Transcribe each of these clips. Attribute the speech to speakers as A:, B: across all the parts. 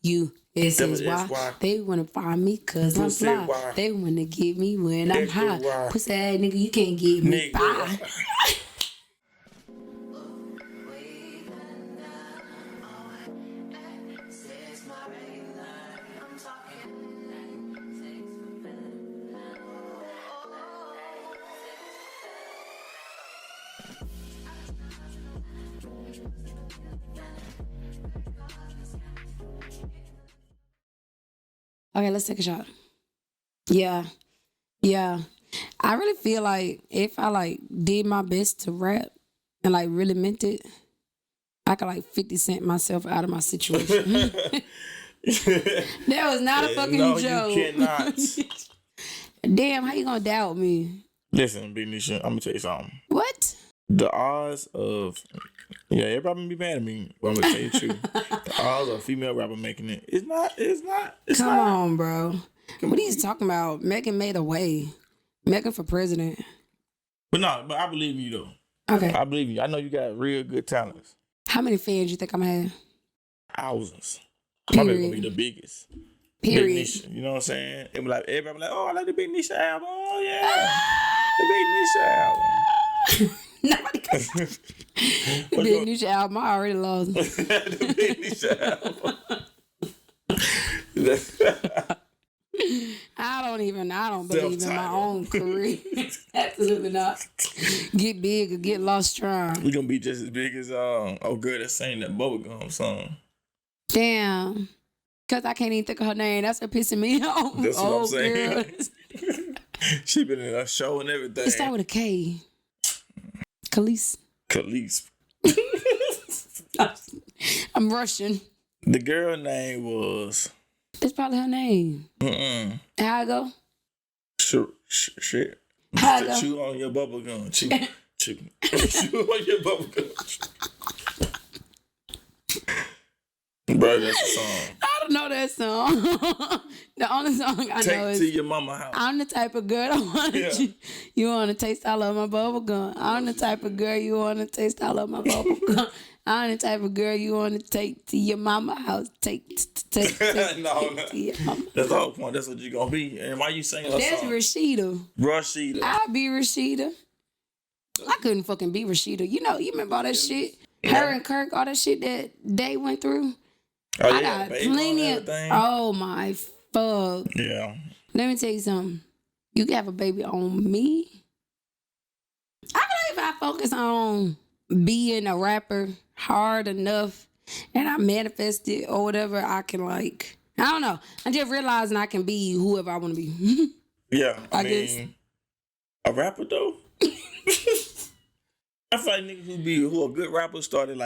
A: you. This is why they wanna find me, cause I'm fly. They wanna get me when I'm high. Pussy ass nigga, you can't get me. Bye. Okay, let's take a shot. Yeah. I really feel like if I like did my best to rap and like really meant it, I could like 50 Cent myself out of my situation. That was not a fucking joke.
B: No, you cannot.
A: Damn, how you gonna doubt me?
B: Listen, Big Nisha, I'm gonna tell you something.
A: What?
B: The odds of everybody be mad at me, but I'm gonna tell you the truth. The odds of a female rapper making it's not.
A: Come on, bro. What are you talking about? Megan made a way. Megan for president.
B: But I believe you though.
A: Okay.
B: I believe you. I know you got real good talents.
A: How many fans you think I'm gonna have?
B: Thousands.
A: Period.
B: Probably gonna be the biggest.
A: Period.
B: Big Nisha, you know what I'm saying? It be like everybody be like, oh, I like the Big Nisha album. Oh yeah, the Big Nisha album.
A: Nobody can. Big Nisha album, I already lost.
B: The Big Nisha album.
A: I don't believe in my own career. Absolutely not. Get big or get lost trying.
B: We gonna be just as big as oh girl that sang that bubblegum song.
A: Damn. Cause I can't even think of her name. That's what pissing me off.
B: That's what I'm saying. She been in a show and everything.
A: It start with a K. Khalees. I'm Russian.
B: The girl name was.
A: That's probably her name. How I go?
B: Shit.
A: How I go?
B: Chew on your bubble gum. Chew on your bubble gum. Bro, that's a song.
A: I don't know that song. The only song I know is
B: Take to your mama house.
A: I'm the type of girl that want you want to taste all of my bubble gum. I'm the type of girl you want to taste all of my bubble gum. I'm the type of girl you want to take to your mama house. Take
B: No.
A: to your mama.
B: That's the whole point. That's what you're gonna be. And why you singing that
A: That's
B: song?
A: Rashida. I'll be Rashida. I couldn't fucking be Rashida. You remember all that shit? Her and Kirk, all that shit that they went through.
B: Oh, yeah,
A: I got plenty of. Oh my fuck.
B: Yeah.
A: Let me tell you something. You can have a baby on me. I believe if I focus on being a rapper hard enough and I manifest it or whatever, I can I don't know. I'm just realizing I can be whoever I want to be.
B: Yeah. I mean,
A: guess.
B: A rapper though? I feel like niggas who are good rappers started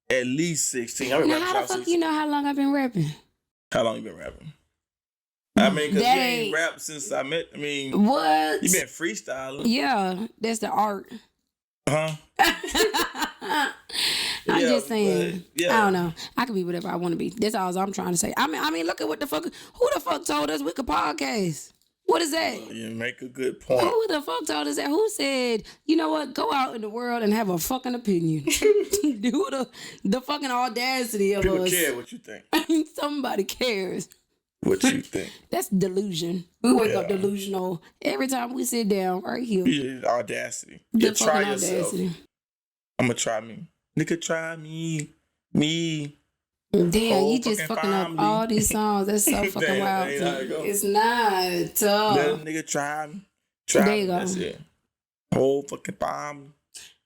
B: at least 16.
A: Now, how the fuck you know how long I've been rapping?
B: How long you been rapping? I mean, because you ain't rapped since I met. I mean,
A: what?
B: You been freestyling.
A: Yeah, that's the art.
B: Huh?
A: I'm just saying.
B: I
A: don't know. I can be whatever I want to be. That's all I'm trying to say. I mean, look at what the fuck. Who the fuck told us we could podcast? What is that?
B: You make a good point.
A: Who the fuck told us that? Who said, you know what? Go out in the world and have a fucking opinion. Who the fucking audacity of
B: People
A: us?
B: care what you think.
A: Somebody cares.
B: What you think?
A: That's delusion. We wake up delusional every time we sit down right here.
B: Yeah, audacity.
A: The
B: try
A: fucking
B: yourself.
A: audacity.
B: I'm gonna try me. Nigga, try me. Me.
A: Damn, you just fucking up all these songs. That's so fucking wild. It's not tough.
B: Let a nigga try me. Try
A: there you
B: me.
A: go.
B: That's it. Whole fucking family.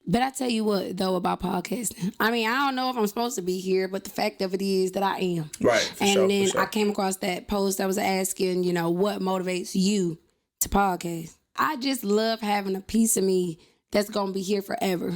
A: But I tell you what, though, about podcasting. I mean, I don't know if I'm supposed to be here, but the fact of it is that I am.
B: Right.
A: And then I came across that post that was asking, what motivates you to podcast. I just love having a piece of me that's going to be here forever.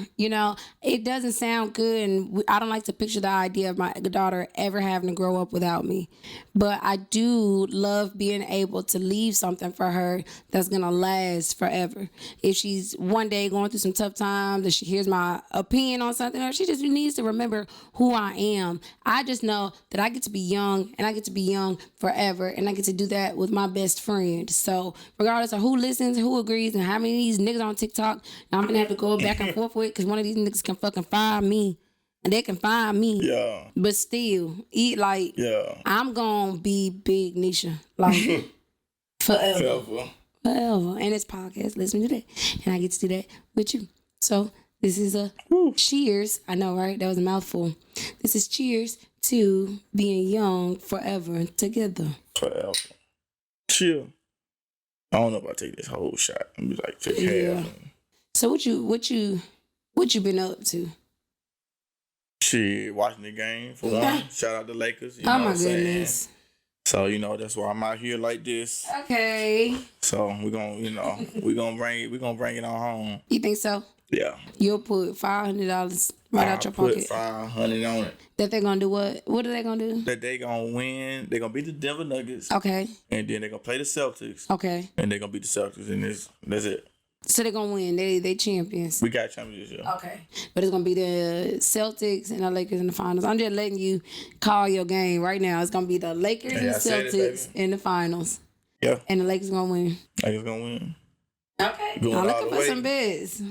A: It doesn't sound good, and I don't like to picture the idea of my daughter ever having to grow up without me. But I do love being able to leave something for her that's going to last forever. If she's one day going through some tough times and she hears my opinion on something, or she just needs to remember who I am, I just know that I get to be young, and I get to be young forever, and I get to do that with my best friend. So regardless of who listens, who agrees, and how many of these niggas on TikTok I'm gonna have to go back and forth with, because one of these niggas can fucking fire me. and they can find me.
B: Yeah.
A: But still,
B: Yeah.
A: I'm gonna be big Nisha. Like forever. Forever. And it's podcast. Listen to that. And I get to do that with you. So this is a cheers. I know, right? That was a mouthful. This is cheers to being young forever together.
B: Forever. Chill. I don't know if I take this whole shot. I'm just like, take half.
A: So what you been up to?
B: Shit, watching the game for one. Shout out to Lakers. You know
A: Oh my goodness.
B: Saying? So, that's why I'm out here like this.
A: Okay.
B: So we're gonna bring it on home.
A: You think so?
B: Yeah.
A: You'll put $500 right out your pocket.
B: Put $500 on it.
A: That they're gonna do what? What are they gonna do?
B: That they gonna win. They're gonna beat the Denver Nuggets.
A: Okay.
B: And then they're gonna play the Celtics.
A: Okay.
B: And they're gonna beat the Celtics, and that's it.
A: So they're gonna win. They champions.
B: We got champions this year.
A: Okay. But it's gonna be the Celtics and the Lakers in the finals. I'm just letting you call your game right now. It's gonna be the Lakers and Celtics in the finals.
B: Yeah.
A: And the Lakers gonna win.
B: Lakers gonna win.
A: Okay.
B: Going
A: I'm
B: all
A: looking
B: the
A: for
B: way.
A: some bets.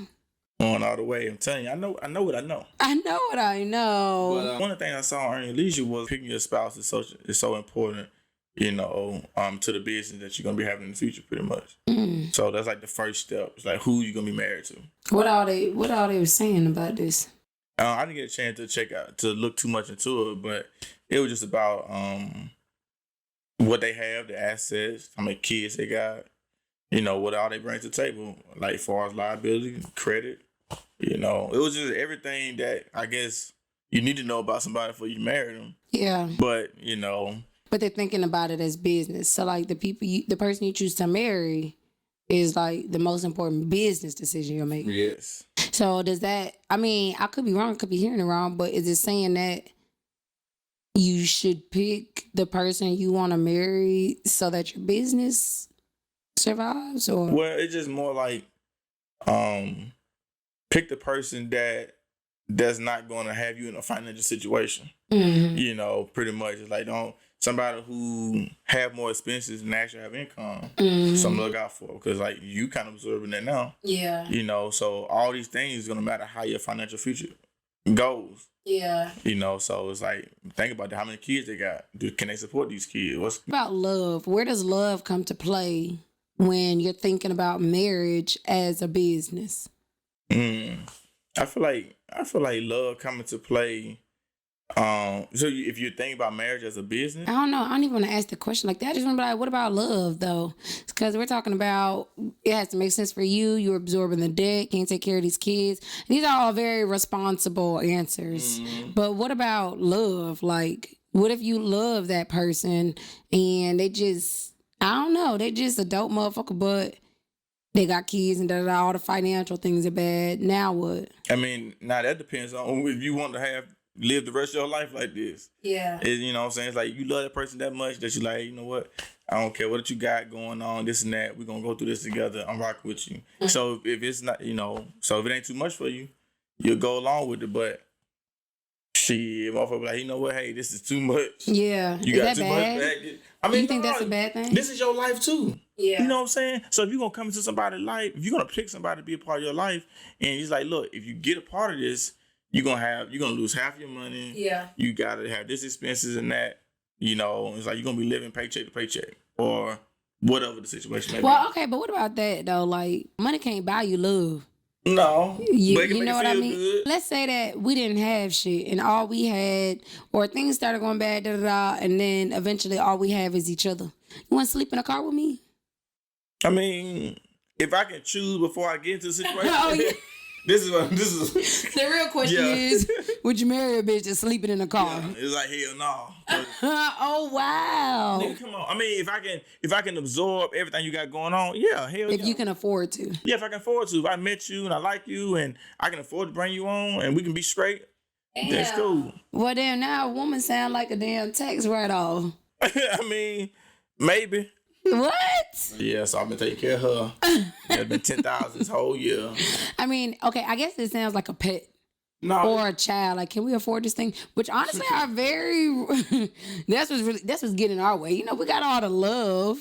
B: Going all the way. I'm telling you, I know what I know.
A: I know what I know.
B: But one of the things I saw on Leisure was picking your spouse is so important, to the business that you're gonna be having in the future, pretty much. So that's like the first step. It's like who you gonna be married to.
A: What all they were saying about this?
B: I didn't get a chance to look too much into it, but it was just about what they have, the assets, how many kids they got, what all they bring to the table, like as far as liability, credit. It was just everything that I guess you need to know about somebody before you marry them.
A: Yeah.
B: But,
A: But they're thinking about it as business. So like the person you choose to marry is like the most important business decision you'll make.
B: Yes.
A: So does that, I could be wrong, could be hearing it wrong, but is it saying that you should pick the person you want to marry so that your business survives? Or
B: Well, it's just more like pick the person that's not going to have you in a financial situation.
A: Mm-hmm.
B: Pretty much. It's like somebody who have more expenses than actually have income.
A: Mm-hmm.
B: Something to look out for, because like you kind of observing that now.
A: Yeah.
B: So all these things is gonna matter how your financial future goes.
A: Yeah.
B: So it's like, think about that. How many kids they got? Can they support these kids? What's
A: about love? Where does love come to play when you're thinking about marriage as a business?
B: I feel like love coming to play. If you think about marriage as a business,
A: I don't know. I don't even want to ask the question like that. I just want to be like, what about love though? Because we're talking about it has to make sense for you. You're absorbing the debt, can't take care of these kids. These are all very responsible answers. But what about love? Like, what if you love that person and they just, I don't know, they just a dope motherfucker, but they got kids and all the financial things are bad. Now what?
B: Now that depends on if you want to live the rest of your life like this.
A: Yeah.
B: You know what I'm saying? It's like you love that person that much that you're like, you know what? I don't care what you got going on, this and that. We're going to go through this together. I'm rocking with you. So if it's not, so if it ain't too much for you, you'll go along with it. But shit, motherfucker, like, you know what? Hey, this is too much.
A: Yeah.
B: You
A: is
B: got
A: that
B: too
A: bad?
B: much back.
A: You think that's a bad thing?
B: This is your life too.
A: Yeah.
B: You know what I'm saying? So if you're going to come into somebody's life, if you're going to pick somebody to be a part of your life, and he's like, look, if you get a part of this, you're gonna lose half your money.
A: Yeah.
B: You gotta have this expenses and that. It's like you're gonna be living paycheck to paycheck or whatever the situation may be.
A: Well, okay, but what about that though? Like, money can't buy you love.
B: No.
A: You know what I mean?
B: Good.
A: Let's say that we didn't have shit and all we had, or things started going bad, and then eventually all we have is each other. You want to sleep in a car with me?
B: If I can choose before I get into the situation.
A: Oh, yeah.
B: This is
A: The real question is, would you marry a bitch that's sleeping in a car?
B: Yeah, it's like hell no.
A: Oh wow.
B: Nigga, come on. If I can absorb everything you got going on, yeah, hell
A: If
B: yeah.
A: you can afford to.
B: Yeah, if I can afford to. If I met you and I like you and I can afford to bring you on and we can be straight, that's cool.
A: Well then now a woman sound like a damn tax write-off.
B: Maybe.
A: What?
B: Yeah, so I've been taking care of her. It's been 10,000 this whole year.
A: Okay, I guess it sounds like a pet.
B: No.
A: Or a child. Like, can we afford this thing? Which honestly are very that's what's getting our way. We got all the love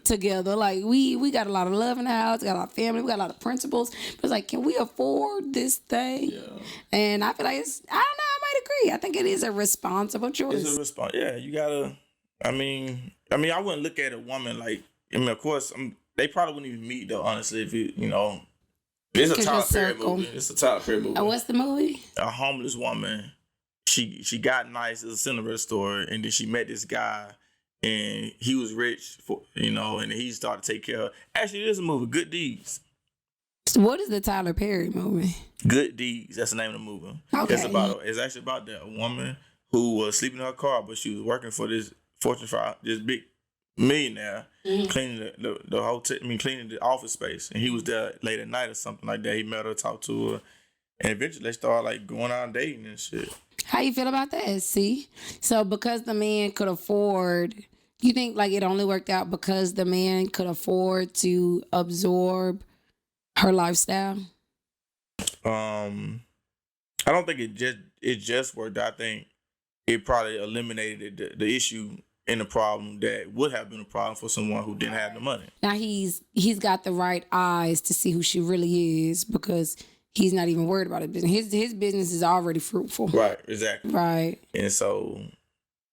A: together. Like we got a lot of love in the house, got a lot of family, we got a lot of principles. But it's like, can we afford this thing?
B: Yeah.
A: And I feel like I don't know, might agree. I think it is a responsible choice.
B: It's a response. Yeah, you gotta. I mean, I wouldn't look at a woman like. I mean, of course, they probably wouldn't even meet though. Honestly, if you know, it's a Tyler Perry movie. It's a Tyler Perry movie.
A: What's the movie?
B: A homeless woman. She got nice. It's a Cinderella story, and then she met this guy, and he was rich, and he started to take care of her. Actually, there's a movie, Good Deeds.
A: So what is the Tyler Perry movie?
B: Good Deeds. That's the name of the movie.
A: Okay.
B: It's actually about that woman who was sleeping in her car, but she was working for this Fortune 5, this big millionaire, cleaning the hotel. Cleaning the office space, and he was there late at night or something like that. He met her, talked to her, and eventually they started like going out dating and shit.
A: How you feel about that? See, so because the man could afford, you think like it only worked out because the man could afford to absorb her lifestyle?
B: I don't think it just worked. I think it probably eliminated the issue and the problem that would have been a problem for someone who didn't have the money.
A: Now he's got the right eyes to see who she really is because he's not even worried about it. His business is already fruitful.
B: Right, exactly.
A: Right.
B: And so,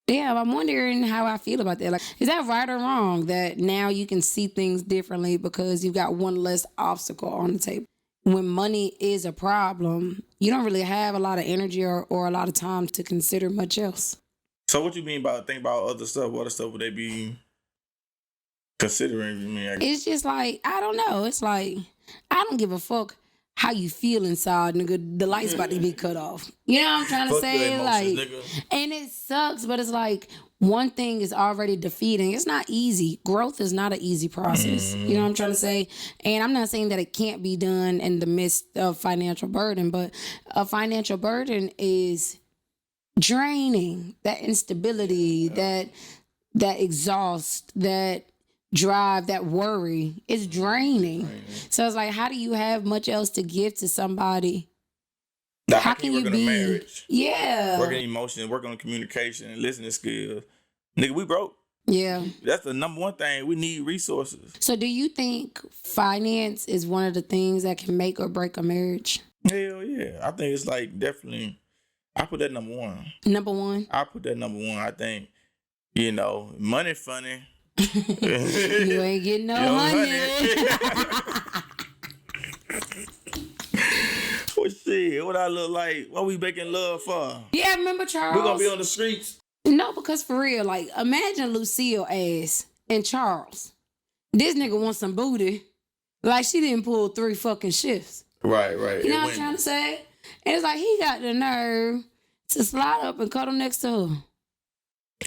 A: yeah, I'm wondering how I feel about that. Like, is that right or wrong that now you can see things differently because you've got one less obstacle on the table? When money is a problem, you don't really have a lot of energy or a lot of time to consider much else.
B: So what you mean by think about other stuff? What other stuff would they be considering?
A: It's just like, I don't know. It's like, I don't give a fuck how you feel inside, nigga. The light's about to be cut off. You know what I'm trying to say?
B: Emotions,
A: like,
B: nigga.
A: And it sucks, but it's like one thing is already defeating. It's not easy. Growth is not an easy process. You know what I'm trying to say? And I'm not saying that it can't be done in the midst of financial burden, but a financial burden is draining. That instability, that exhaust, that drive, that worry is draining. So it's like, how do you have much else to give to somebody?
B: How can you work on a marriage?
A: Yeah.
B: Working on emotions, working on communication and listening skills. Nigga, we broke.
A: Yeah.
B: That's the number one thing. We need resources.
A: So do you think finance is one of the things that can make or break a marriage?
B: Hell yeah. I think it's like definitely, I put that number one.
A: Number one?
B: I put that number one. I think, money funny.
A: You ain't getting no money.
B: Well, shit, what I look like? What we making love for?
A: Yeah, remember Charles?
B: We're gonna be on the streets.
A: No, because for real, like, imagine Lucille ass and Charles. This nigga wants some booty. Like, she didn't pull 3 fucking shifts.
B: Right.
A: You know what I'm trying to say? And it's like, he got the nerve to slide up and cuddle next to her.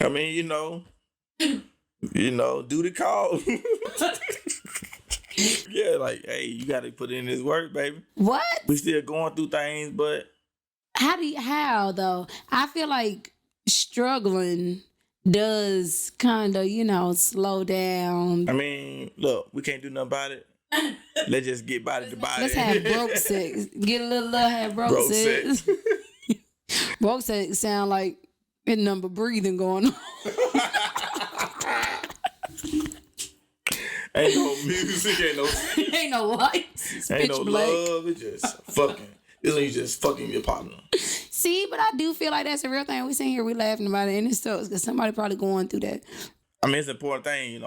B: I mean, do the call. Yeah, like, hey, you got to put in this work, baby.
A: What?
B: We still going through things, but
A: How though? I feel like struggling does kind of, slow down.
B: I mean, look, we can't do nothing about it. Let's just get body to body.
A: Let's have broke sex. Get a little have broke sex. Broke sex sound like a number breathing going on.
B: Ain't no music,
A: ain't no lights.
B: Ain't no
A: black.
B: love. It's just fucking. This ain't just fucking your partner.
A: See, but I do feel like that's a real thing. We sitting here, we laughing about it, and it's so because somebody probably going through that.
B: I mean, it's an important thing,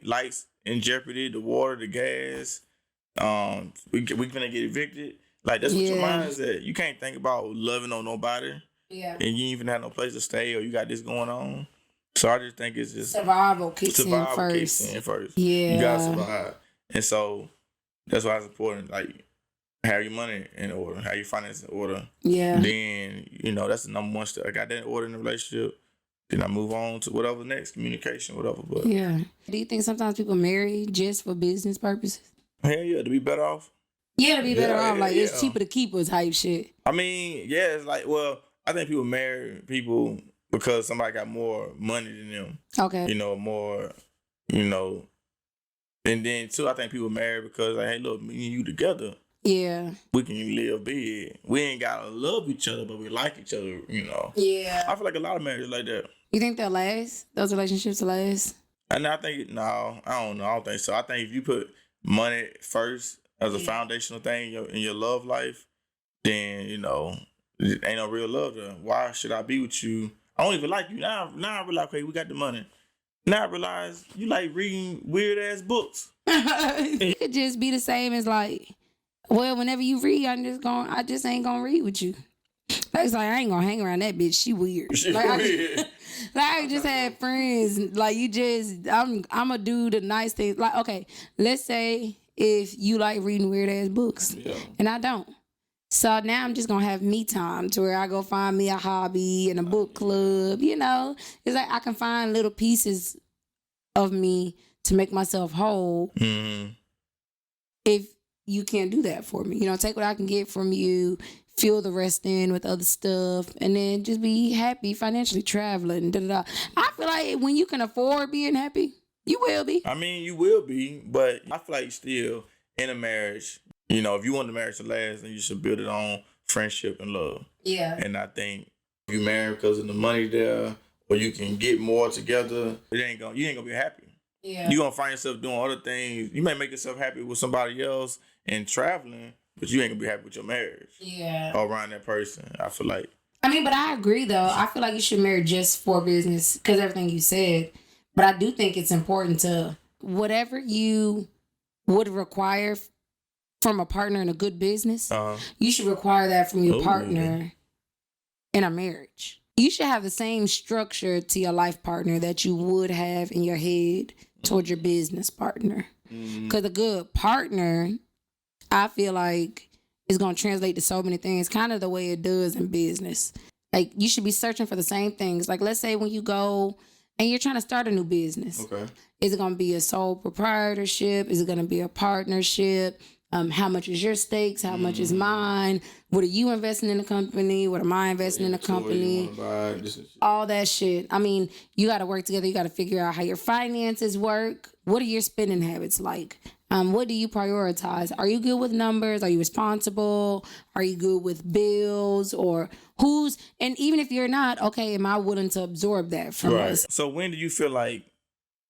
B: lights in jeopardy, the water, the gas. We gonna get evicted. Like, that's what your mind is at. You can't think about loving on nobody.
A: Yeah.
B: And you ain't even have no place to stay, or you got this going on. So I just think it's just
A: survival kicks in first. Yeah.
B: You gotta survive. And so that's why it's important. Like, have your money in order, have your finances in order.
A: Yeah.
B: Then, that's the number one step. I got that in order in the relationship. Then I move on to whatever next, communication, whatever. But
A: yeah. Do you think sometimes people marry just for business purposes?
B: Hell yeah, to be better off.
A: Yeah, to be better off. Like, it's cheaper to keep us type shit.
B: I mean, yeah, it's like, well, I think people marry people because somebody got more money than them.
A: Okay.
B: More, and then too, I think people marry because, like, hey, look, me and you together.
A: Yeah.
B: We can live big. We ain't gotta love each other, but we like each other,
A: Yeah.
B: I feel like a lot of marriages like that.
A: You think they'll last? Those relationships will last?
B: And I think, no, I don't know. I don't think so. I think if you put money first as a foundational thing in your love life, then, It ain't no real love there. Why should I be with you? I don't even like you. Now I realize, okay, we got the money. Now I realize you like reading weird ass books.
A: It could just be the same as like, well, whenever you read, I just ain't gonna read with you. Like, it's like I ain't gonna hang around that bitch. She weird.
B: She
A: Like,
B: weird.
A: I just had friends. Like, I'm gonna do the nice things. Like, okay, let's say if you like reading weird ass books, and I don't. So now I'm just gonna have me time to where I go find me a hobby and a book club. You know, it's like I can find little pieces of me to make myself whole.
B: Mm-hmm.
A: If you can't do that for me, you know, take what I can get from you, fill the rest in with other stuff, and then just be happy financially traveling. I feel like when you can afford being happy, you will be.
B: I mean, you will be, but I feel like still in a marriage, you know, if you want the marriage to last, then you should build it on friendship and love.
A: Yeah.
B: And I think if you marry because of the money there, or you can get more together, you ain't gonna be happy.
A: Yeah.
B: You're gonna find yourself doing other things. You may make yourself happy with somebody else and traveling, but you ain't gonna be happy with your marriage.
A: Yeah.
B: Or around that person. I feel like.
A: I mean, but I agree though. I feel like you should marry just for business because everything you said. But I do think it's important to whatever you would require from a partner in a good business, you should require that from your partner in a marriage. You should have the same structure to your life partner that you would have in your head towards your business partner. Because a good partner, I feel like, is going to translate to so many things, kind of the way it does in business. Like, you should be searching for the same things. Like, let's say when you go and you're trying to start a new business. Okay. Is it going to be a sole proprietorship? Is it going to be a partnership? How much is your stakes? How much is mine? What are you investing in the company? What am I investing in the company? All that shit. I mean, you got to work together. You got to figure out how your finances work. What are your spending habits like? What do you prioritize? Are you good with numbers? Are you responsible? Are you good with bills? Or and even if you're not, okay, am I willing to absorb that from us?
B: So when do you feel like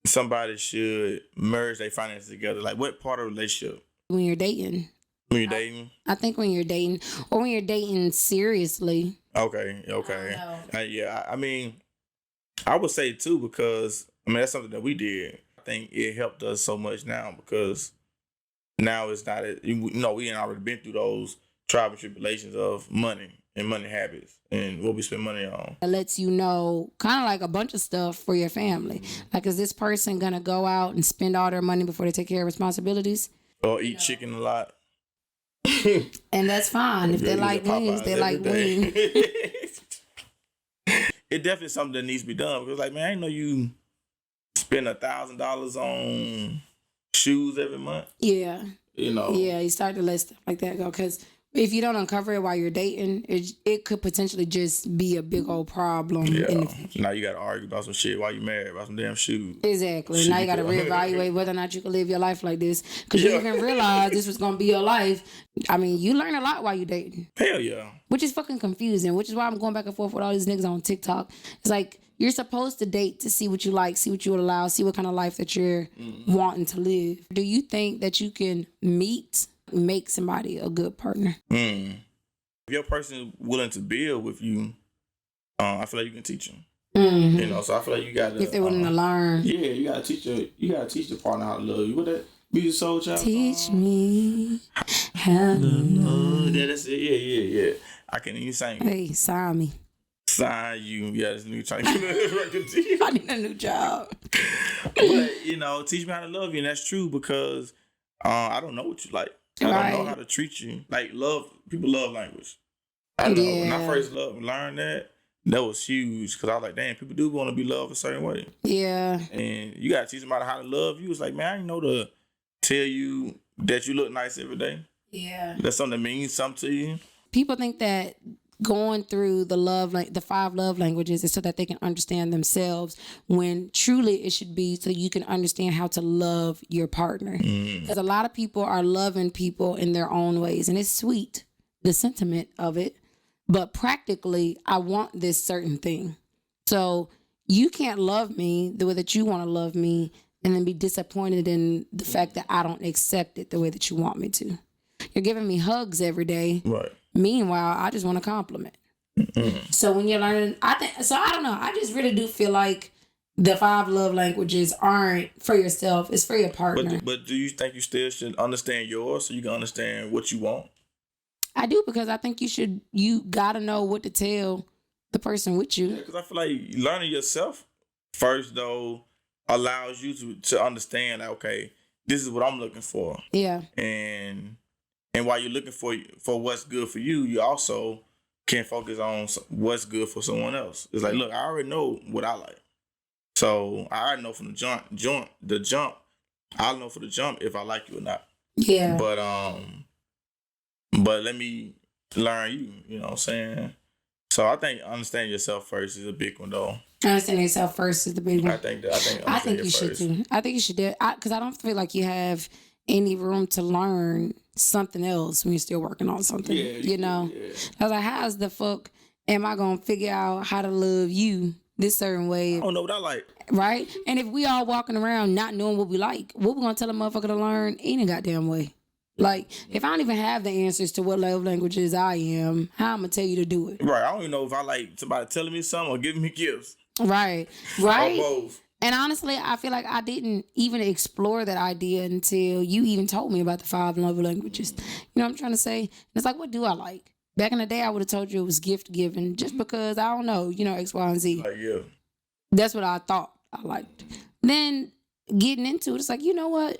B: somebody should merge their finances together? Like what part of a relationship?
A: When you're dating.
B: When you're dating?
A: I think when you're dating, or when you're dating seriously.
B: Okay. Yeah, I mean, I would say too, because, I mean, that's something that we did. I think it helped us so much now because now it's not, we ain't already been through those trials and tribulations of money and money habits and what we spend money on.
A: It lets you know kind of like a bunch of stuff for your family. Like, is this person going to go out and spend all their money before they take care of responsibilities?
B: Or eat chicken a lot.
A: And that's fine. If they like wings, they like wings.
B: It definitely something that needs to be done. Because, like, man, I didn't know you spend $1,000 on shoes every month. Yeah. You know.
A: Yeah, you start to let stuff like that go. Because if you don't uncover it while you're dating, it could potentially just be a big old problem.
B: Yeah. Now you got to argue about some shit while you're married, about some damn shoes.
A: Exactly. Now you got to reevaluate whether or not you can live your life like this. Because you didn't even realize this was going to be your life. I mean, you learn a lot while you're dating.
B: Hell yeah.
A: Which is fucking confusing, which is why I'm going back and forth with all these niggas on TikTok. It's like, you're supposed to date to see what you like, see what you would allow, see what kind of life that you're wanting to live. Do you think that you can make somebody a good partner?
B: If your person is willing to build with you, I feel like you can teach them. You know, so I feel like you got to.
A: If they're willing to learn.
B: Yeah, you got to teach the partner how to love you. What that be your soul child?
A: Teach me how to love.
B: Yeah, that's it. Yeah. I can't even sing.
A: Hey, sign me.
B: Sign you. Yeah, this new trying to get a record deal.
A: I need a new job.
B: But, you know, teach me how to love you. And that's true because I don't know what you like. I don't know how to treat you. Like, people love language. I know. When I first learned that was huge because I was like, damn, people do want to be loved a certain way.
A: Yeah.
B: And you got to teach somebody how to love you. It's like, man, I didn't know to tell you that you look nice every day. Yeah. That's something that means something to you.
A: People think that going through the 5 love languages is so that they can understand themselves, when truly it should be so you can understand how to love your partner. Because a lot of people are loving people in their own ways, and it's sweet, the sentiment of it, but practically I want this certain thing. So you can't love me the way that you want to love me and then be disappointed in the fact that I don't accept it the way that you want me to. You're giving me hugs every day.
B: Right.
A: Meanwhile, I just want a compliment.
B: Mm-hmm.
A: So when you're learning, I don't know. I just really do feel like the 5 love languages aren't for yourself. It's for your partner.
B: But do you think you still should understand yours so you can understand what you want?
A: I do, because I think you gotta know what to tell the person with you.
B: Because I feel like learning yourself first, though, allows you to understand, like, okay, this is what I'm looking for.
A: Yeah.
B: And while you're looking for what's good for you, you also can focus on what's good for someone else. It's like, look, I already know what I like. So I already know from the jump, I'll know for the jump if I like you or not.
A: Yeah.
B: But let me learn you, you know what I'm saying? So I think understanding yourself first is a big one, though.
A: Understanding yourself first is the big one.
B: I think
A: you should too. I think you should do it, because I don't feel like you have any room to learn something else when you're still working on something.
B: Yeah,
A: you know, I was like, how's the fuck am I gonna figure out how to love you this certain way?
B: I don't know what I like.
A: Right? And if we all walking around not knowing what we like, what we gonna tell a motherfucker to learn any goddamn way? Like, if I don't even have the answers to what love languages I am, how I'm gonna tell you to do it?
B: Right. I don't even know if I like somebody telling me something or giving me gifts.
A: Right.
B: Or both.
A: And honestly, I feel like I didn't even explore that idea until you even told me about the 5 love languages. You know what I'm trying to say? And it's like, what do I like? Back in the day, I would have told you it was gift giving, just because, I don't know, X, Y, and Z.
B: Like, yeah.
A: That's what I thought I liked. Then getting into it, it's like, you know what?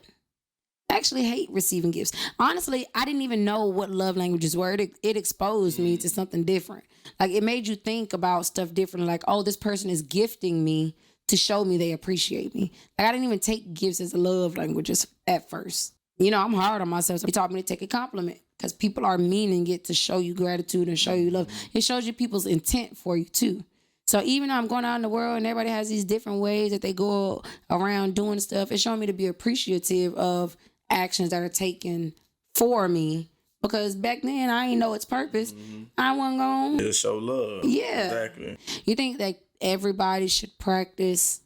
A: I actually hate receiving gifts. Honestly, I didn't even know what love languages were. It exposed me to something different. Like, it made you think about stuff differently. Like, oh, this person is gifting me to show me they appreciate me. Like, I didn't even take gifts as a love languages at first. I'm hard on myself. So he taught me to take a compliment, because people are meaning it to show you gratitude and show you love. It shows you people's intent for you too. So even though I'm going out in the world and everybody has these different ways that they go around doing stuff, it's showing me to be appreciative of actions that are taken for me, because back then I didn't know its purpose. I wasn't going
B: to show love.
A: Yeah.
B: Exactly.
A: You think that everybody should practice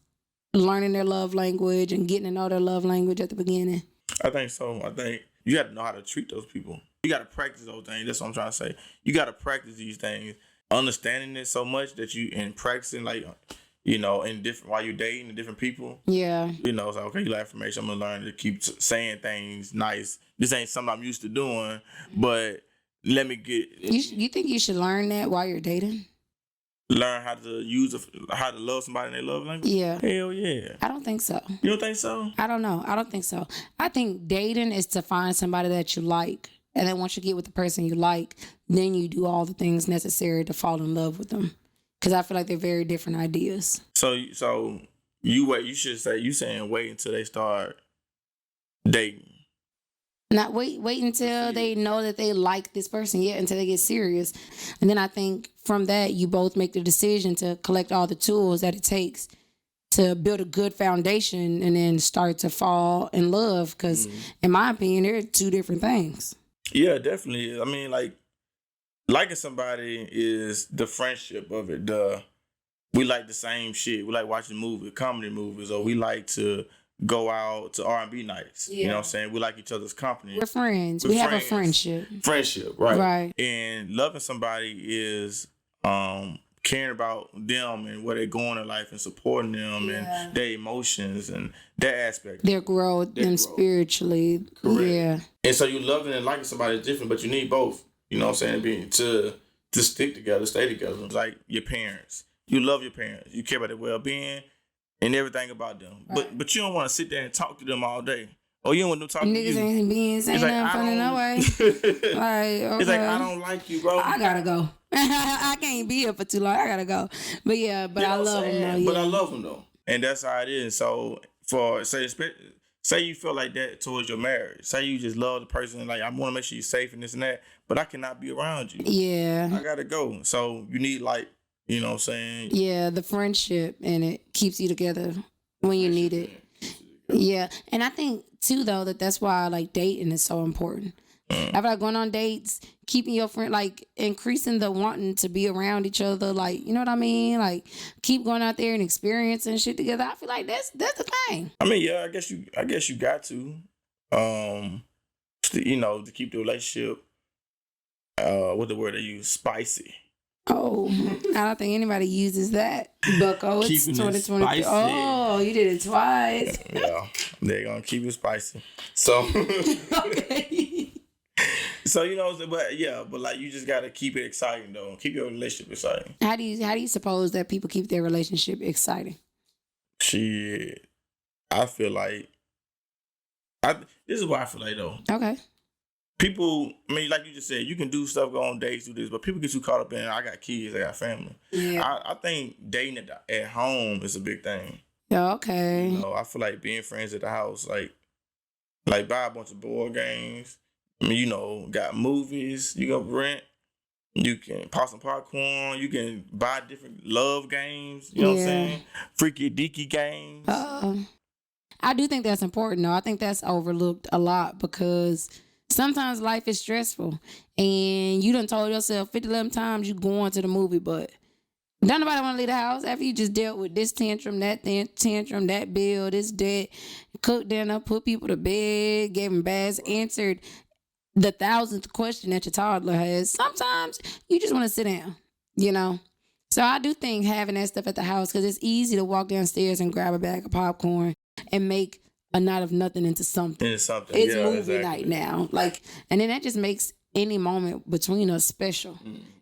A: learning their love language and getting to know their love language at the beginning?
B: I think so. I think you got to know how to treat those people. You got to practice those things. That's what I'm trying to say. You got to practice these things, understanding it so much that you, and practicing, like, in different, while you're dating different people.
A: Yeah.
B: It's like, okay, you like affirmation. I'm going to learn to keep saying things nice. This ain't something I'm used to doing, but let me get.
A: You think you should learn that while you're dating?
B: Learn how to love somebody in their love language?
A: Yeah.
B: Hell yeah.
A: I don't think so.
B: You don't think so?
A: I don't know. I don't think so. I think dating is to find somebody that you like. And then once you get with the person you like, then you do all the things necessary to fall in love with them. Because I feel like they're very different ideas.
B: So you wait. You should say, you saying wait until they start dating.
A: Not wait until they know that they like this person, until they get serious. And then I think from that, you both make the decision to collect all the tools that it takes to build a good foundation and then start to fall in love. Because in my opinion, they're 2 different things.
B: Yeah, definitely. I mean, like, liking somebody is the friendship of it. We like the same shit. We like watching movies, comedy movies, or we like to go out to R&B nights. Yeah. You know what I'm saying? We like each other's company.
A: We're friends. We have a friendship.
B: Friendship, right.
A: Right.
B: And loving somebody is caring about them and where they're going in life and supporting them and their emotions and their aspect.
A: Their growth and spiritually.
B: Correct.
A: Yeah.
B: And so you loving and liking somebody is different, but you need both. You know what I'm saying? To stick together, stay together. It's like your parents. You love your parents. You care about their well-being and everything about them. Right. But you don't want to sit there and talk to them all day. Or you don't want to talk to you.
A: Niggas ain't being saying nothing funny no way. Like, okay.
B: It's like, I don't like you, bro.
A: I gotta go. I can't be here for too long. I gotta go. But yeah, I love them though. Yeah.
B: But I love them though. And that's how it is. So say you feel like that towards your marriage. Say you just love the person, like, I want to make sure you're safe and this and that, but I cannot be around you.
A: Yeah.
B: I gotta go. So you need, like, you know what I'm saying?
A: Yeah, the friendship, and it keeps you together when you need it. Yeah. And I think too, though, that's why like dating is so important. I feel like going on dates, keeping your friend, like increasing the wanting to be around each other, like, you know what I mean? Like, keep going out there and experiencing shit together. I feel like that's the thing.
B: I mean, yeah, I guess you got to, to keep the relationship what the word they use? Spicy.
A: Oh, I don't think anybody uses that. Bucko, it's
B: Keeping it
A: 2020.
B: spicy.
A: Oh, you did it twice.
B: Yeah, they're gonna keep it spicy. So,
A: Okay.
B: so but like you just gotta keep it exciting though. Keep your relationship exciting.
A: How do you suppose that people keep their relationship exciting?
B: Shit, I feel like this is what I feel like though.
A: Okay.
B: People, I mean, like you just said, you can do stuff, go on dates, do this, but people get too caught up in, I got kids, I got family.
A: Yeah.
B: I think dating at home is a big thing.
A: Yeah, okay.
B: You know, I feel like being friends at the house, like buy a bunch of board games. I mean, you know, got movies, you can rent, you can pop some popcorn, you can buy different love games, you know what I'm saying? Freaky deaky games.
A: I do think that's important though. I think that's overlooked a lot because sometimes life is stressful and you done told yourself 50 11 times you going to the movie, but don't nobody want to leave the house after you just dealt with this tantrum, that tantrum, that bill, this debt, cooked dinner, put people to bed, gave them baths, answered the 1,000th question that your toddler has. Sometimes you just want to sit down, you know? So I do think having that stuff at the house, because it's easy to walk downstairs and grab a bag of popcorn and make a night of nothing into something. It's movie night now. Like, and then that just makes any moment between us special.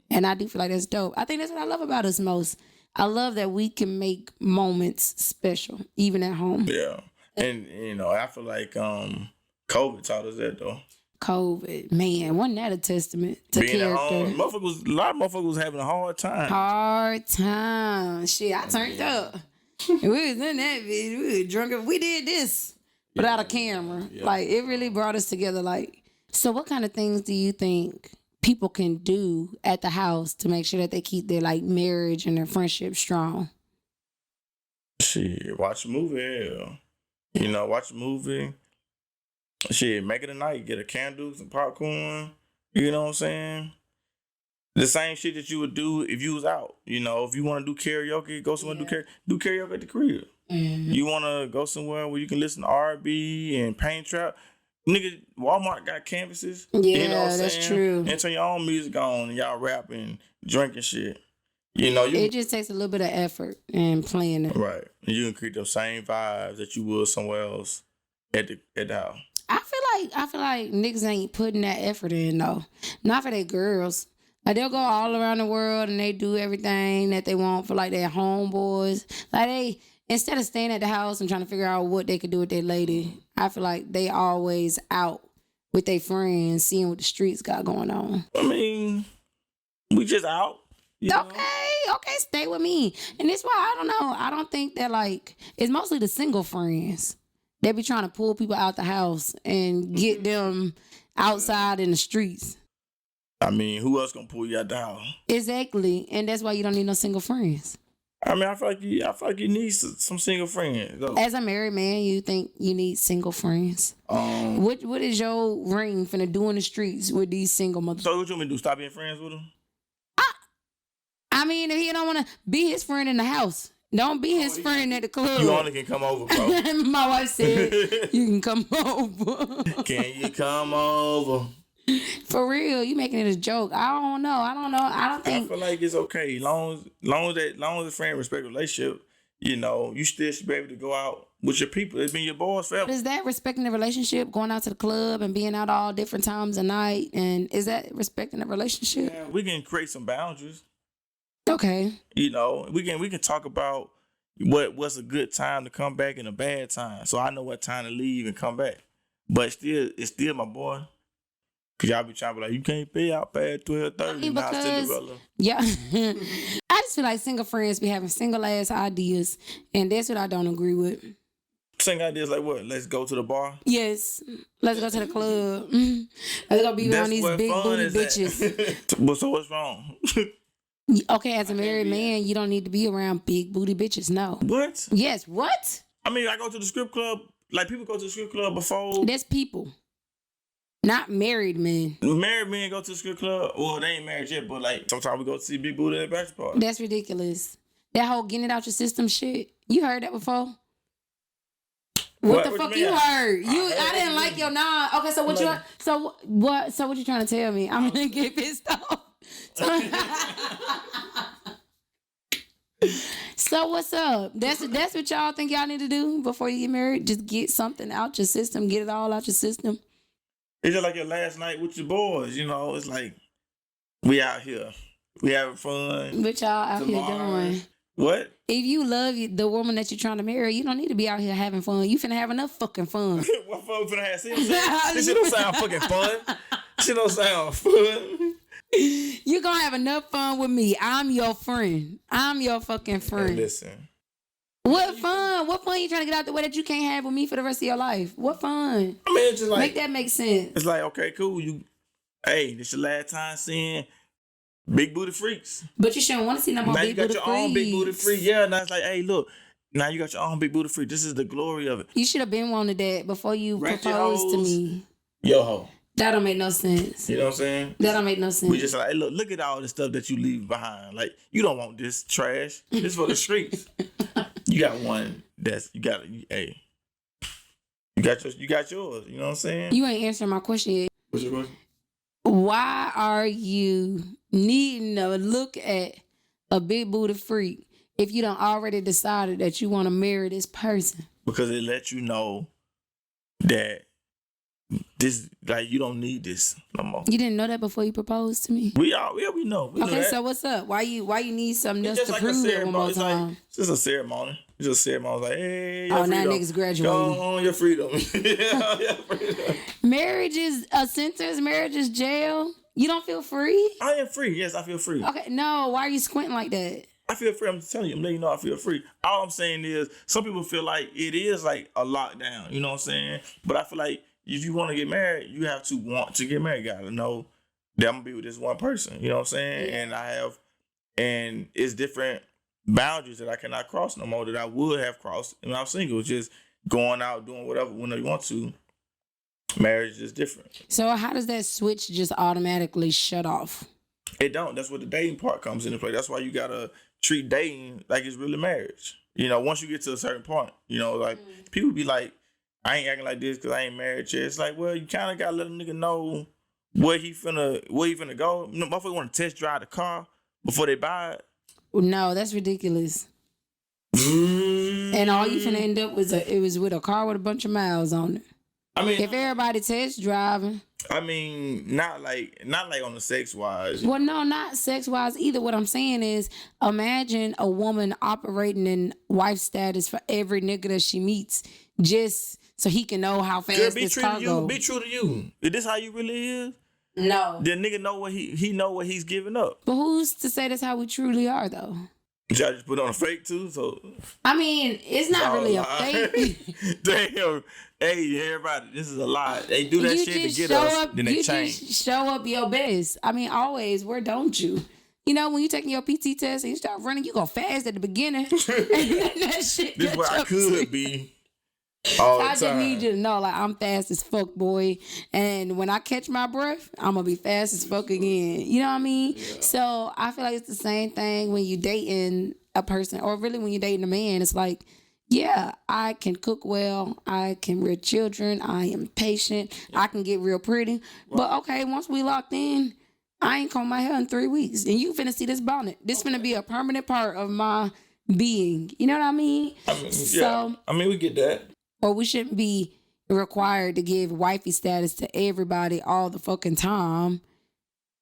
A: And I do feel like that's dope. I think that's what I love about us most. I love that we can make moments special, even at home.
B: Yeah. And, you know, I feel like COVID taught us that, though.
A: COVID, man, wasn't that a testament to
B: being
A: character?
B: At home, a lot of motherfuckers was having a hard time. Shit,
A: I turned up. We was in that bitch. We was drunk. We did this without a camera. Yeah. Like, it really brought us together. Like, so what kind of things do you think people can do at the house to make sure that they keep their, like, marriage and their friendship strong?
B: Shit, watch a movie. Hell. You know, watch a movie. Shit, make it a night. Get a candle, some popcorn. You know what I'm saying? The same shit that you would do if you was out. You know, if you want to do karaoke, go somewhere do karaoke at the crib. Mm-hmm. You want to go somewhere where you can listen to R&B and paint trap. Nigga, Walmart got canvases.
A: Yeah,
B: you know what
A: that's true.
B: And turn your own music on and y'all rapping, drinking shit. You know,
A: it just takes a little bit of effort in playing it.
B: Right. And you can create those same vibes that you would somewhere else at the house.
A: I feel like niggas ain't putting that effort in though. Not for their girls. Like they'll go all around the world and they do everything that they want for like their homeboys. Like they, instead of staying at the house and trying to figure out what they could do with their lady, I feel like they always out with their friends, seeing what the streets got going on.
B: I mean, we just out. You know?
A: Okay, stay with me. And that's why I don't know. I don't think that like, it's mostly the single friends. They be trying to pull people out the house and get them outside in the streets.
B: I mean, who else gonna pull you out the house?
A: Exactly, and that's why you don't need no single friends.
B: I mean, I feel like you need some single friends. Though.
A: As a married man, you think you need single friends? What is your ring finna do in the streets with these single mothers?
B: So what you want me to do? Stop being friends with them?
A: I mean, if he don't want to be his friend in the house. Don't be his friend at the club.
B: You only can come over, bro.
A: My wife said, you can come over.
B: Can you come over?
A: For real, you making it a joke. I don't know. I don't think.
B: I feel like it's okay. Long as the friend respect the relationship, you know, you still should be able to go out with your people. It's been your boys forever.
A: Is that respecting the relationship, going out to the club and being out all different times of night? And is that respecting the relationship?
B: Yeah, we can create some boundaries.
A: Okay.
B: You know, we can talk about what's a good time to come back and a bad time. So I know what time to leave and come back. But it's still my boy. Cause y'all be trying to be like, you can't pay out past 12:30. Not Cinderella.
A: Yeah. I just feel like single friends be having single ass ideas. And that's what I don't agree with.
B: Single ideas like what? Let's go to the bar?
A: Yes. Let's go to the club. Let's go be around these big booty bitches.
B: So what's wrong?
A: Okay, as a married man, you don't need to be around big booty bitches. No.
B: What?
A: Yes. What?
B: I mean, I go to the strip club. Like people go to the strip club before.
A: There's people. Not married men.
B: Married men go to the strip club. Well, they ain't married yet, but like sometimes we go to see big booty at a bachelor party.
A: That's ridiculous. That whole getting it out your system shit. You heard that before? What the fuck you heard? I didn't like your nod. Okay, so what you so what you trying to tell me? I'm gonna get pissed off. So what's up? That's what y'all think y'all need to do before you get married? Just get something out your system, get it all out your system.
B: It's just like your last night with your boys, you know. It's like we out here, we having fun.
A: What y'all out here doing?
B: What?
A: If you love the woman that you're trying to marry, you don't need to be out here having fun. You finna have enough fucking fun.
B: What fun we finna have? See what I'm saying? This shit don't sound fucking fun. This shit don't sound fun.
A: You're gonna have enough fun with me. I'm your friend. I'm your fucking friend.
B: Hey, listen.
A: What fun? What fun you trying to get out the way that you can't have with me for the rest of your life? What fun?
B: I mean, it's just like...
A: Make that make sense.
B: It's like, okay, cool. Hey, this your last time seeing big booty freaks.
A: But you shouldn't want to see no more
B: now
A: big booty freaks.
B: Now you got your own big booty freak. Yeah, now it's like, hey, look. Now you got your own big booty freak. This is the glory of it.
A: You should have been wanted that before you proposed to me.
B: Yo ho.
A: That don't make no sense.
B: You know what I'm saying?
A: That don't make no sense.
B: We just like, hey, look at all the stuff that you leave behind. Like, you don't want this trash. This for the streets. You got one you got yours. You know what I'm saying?
A: You ain't answering my question yet.
B: What's your question?
A: Why are you needing to look at a big booty freak if you done already decided that you want to marry this person?
B: Because it lets you know that this, like, you don't need this no more.
A: You didn't know that before you proposed to me?
B: We know.
A: Okay, so what's up? Why you need something else to
B: like
A: prove it one more time?
B: It's just a ceremony. It's just a ceremony. Like, hey,
A: now niggas graduating.
B: Go on, your freedom. Yeah, freedom.
A: Marriage is a sentence. Marriage is jail. You don't feel free?
B: I am free. Yes, I feel free.
A: Okay, no. Why are you squinting like that?
B: I feel free. I'm telling you. I'm letting you know I feel free. All I'm saying is some people feel like it is like a lockdown. You know what I'm saying? But I feel like if you want to get married, you have to want to get married. You gotta know that I'm gonna be with this one person. You know what I'm saying?
A: Yeah.
B: And it's different boundaries that I cannot cross no more that I would have crossed when I was single. Just going out, doing whatever whenever you want to. Marriage is different.
A: So how does that switch just automatically shut off?
B: It don't. That's where the dating part comes into play. That's why you gotta treat dating like it's really marriage. You know, once you get to a certain point, you know, like people be like, I ain't acting like this because I ain't married yet. It's like, well, you kind of got to let a nigga know where he finna go. No, motherfucker want to test drive the car before they buy it.
A: No, that's ridiculous. And all you finna end up was with a car with a bunch of miles on it.
B: I mean,
A: if everybody test driving.
B: I mean, not like on the sex wise.
A: Well, no, not sex wise either. What I'm saying is, imagine a woman operating in wife status for every nigga that she meets, just so he can know how fast this car goes.
B: Be true to you. Is this how you really is?
A: No.
B: The nigga know what he know what he's giving up.
A: But who's to say that's how we truly are, though?
B: Y'all just put on a fake too, so.
A: I mean, it's not really a fake.
B: Damn. Hey, everybody, this is a lie. They do that shit to get us, then they change.
A: Just show up your best. I mean, always. Where don't you? You know, when you taking your PT test and you start running, you go fast at the beginning. And that shit.
B: This is where I could be. All the time.
A: I just need you to know, like, I'm fast as fuck, boy. And when I catch my breath, I'm gonna be fast as fuck again. You know what I mean? Yeah. So I feel like it's the same thing when you dating a person, or really when you're dating a man. It's like, yeah, I can cook well, I can rear children, I am patient, I can get real pretty. Right. But okay, once we locked in, I ain't comb my hair in 3 weeks. And you finna see this bonnet. This finna be a permanent part of my being. You know what I mean?
B: We get that.
A: Or we shouldn't be required to give wifey status to everybody all the fucking time.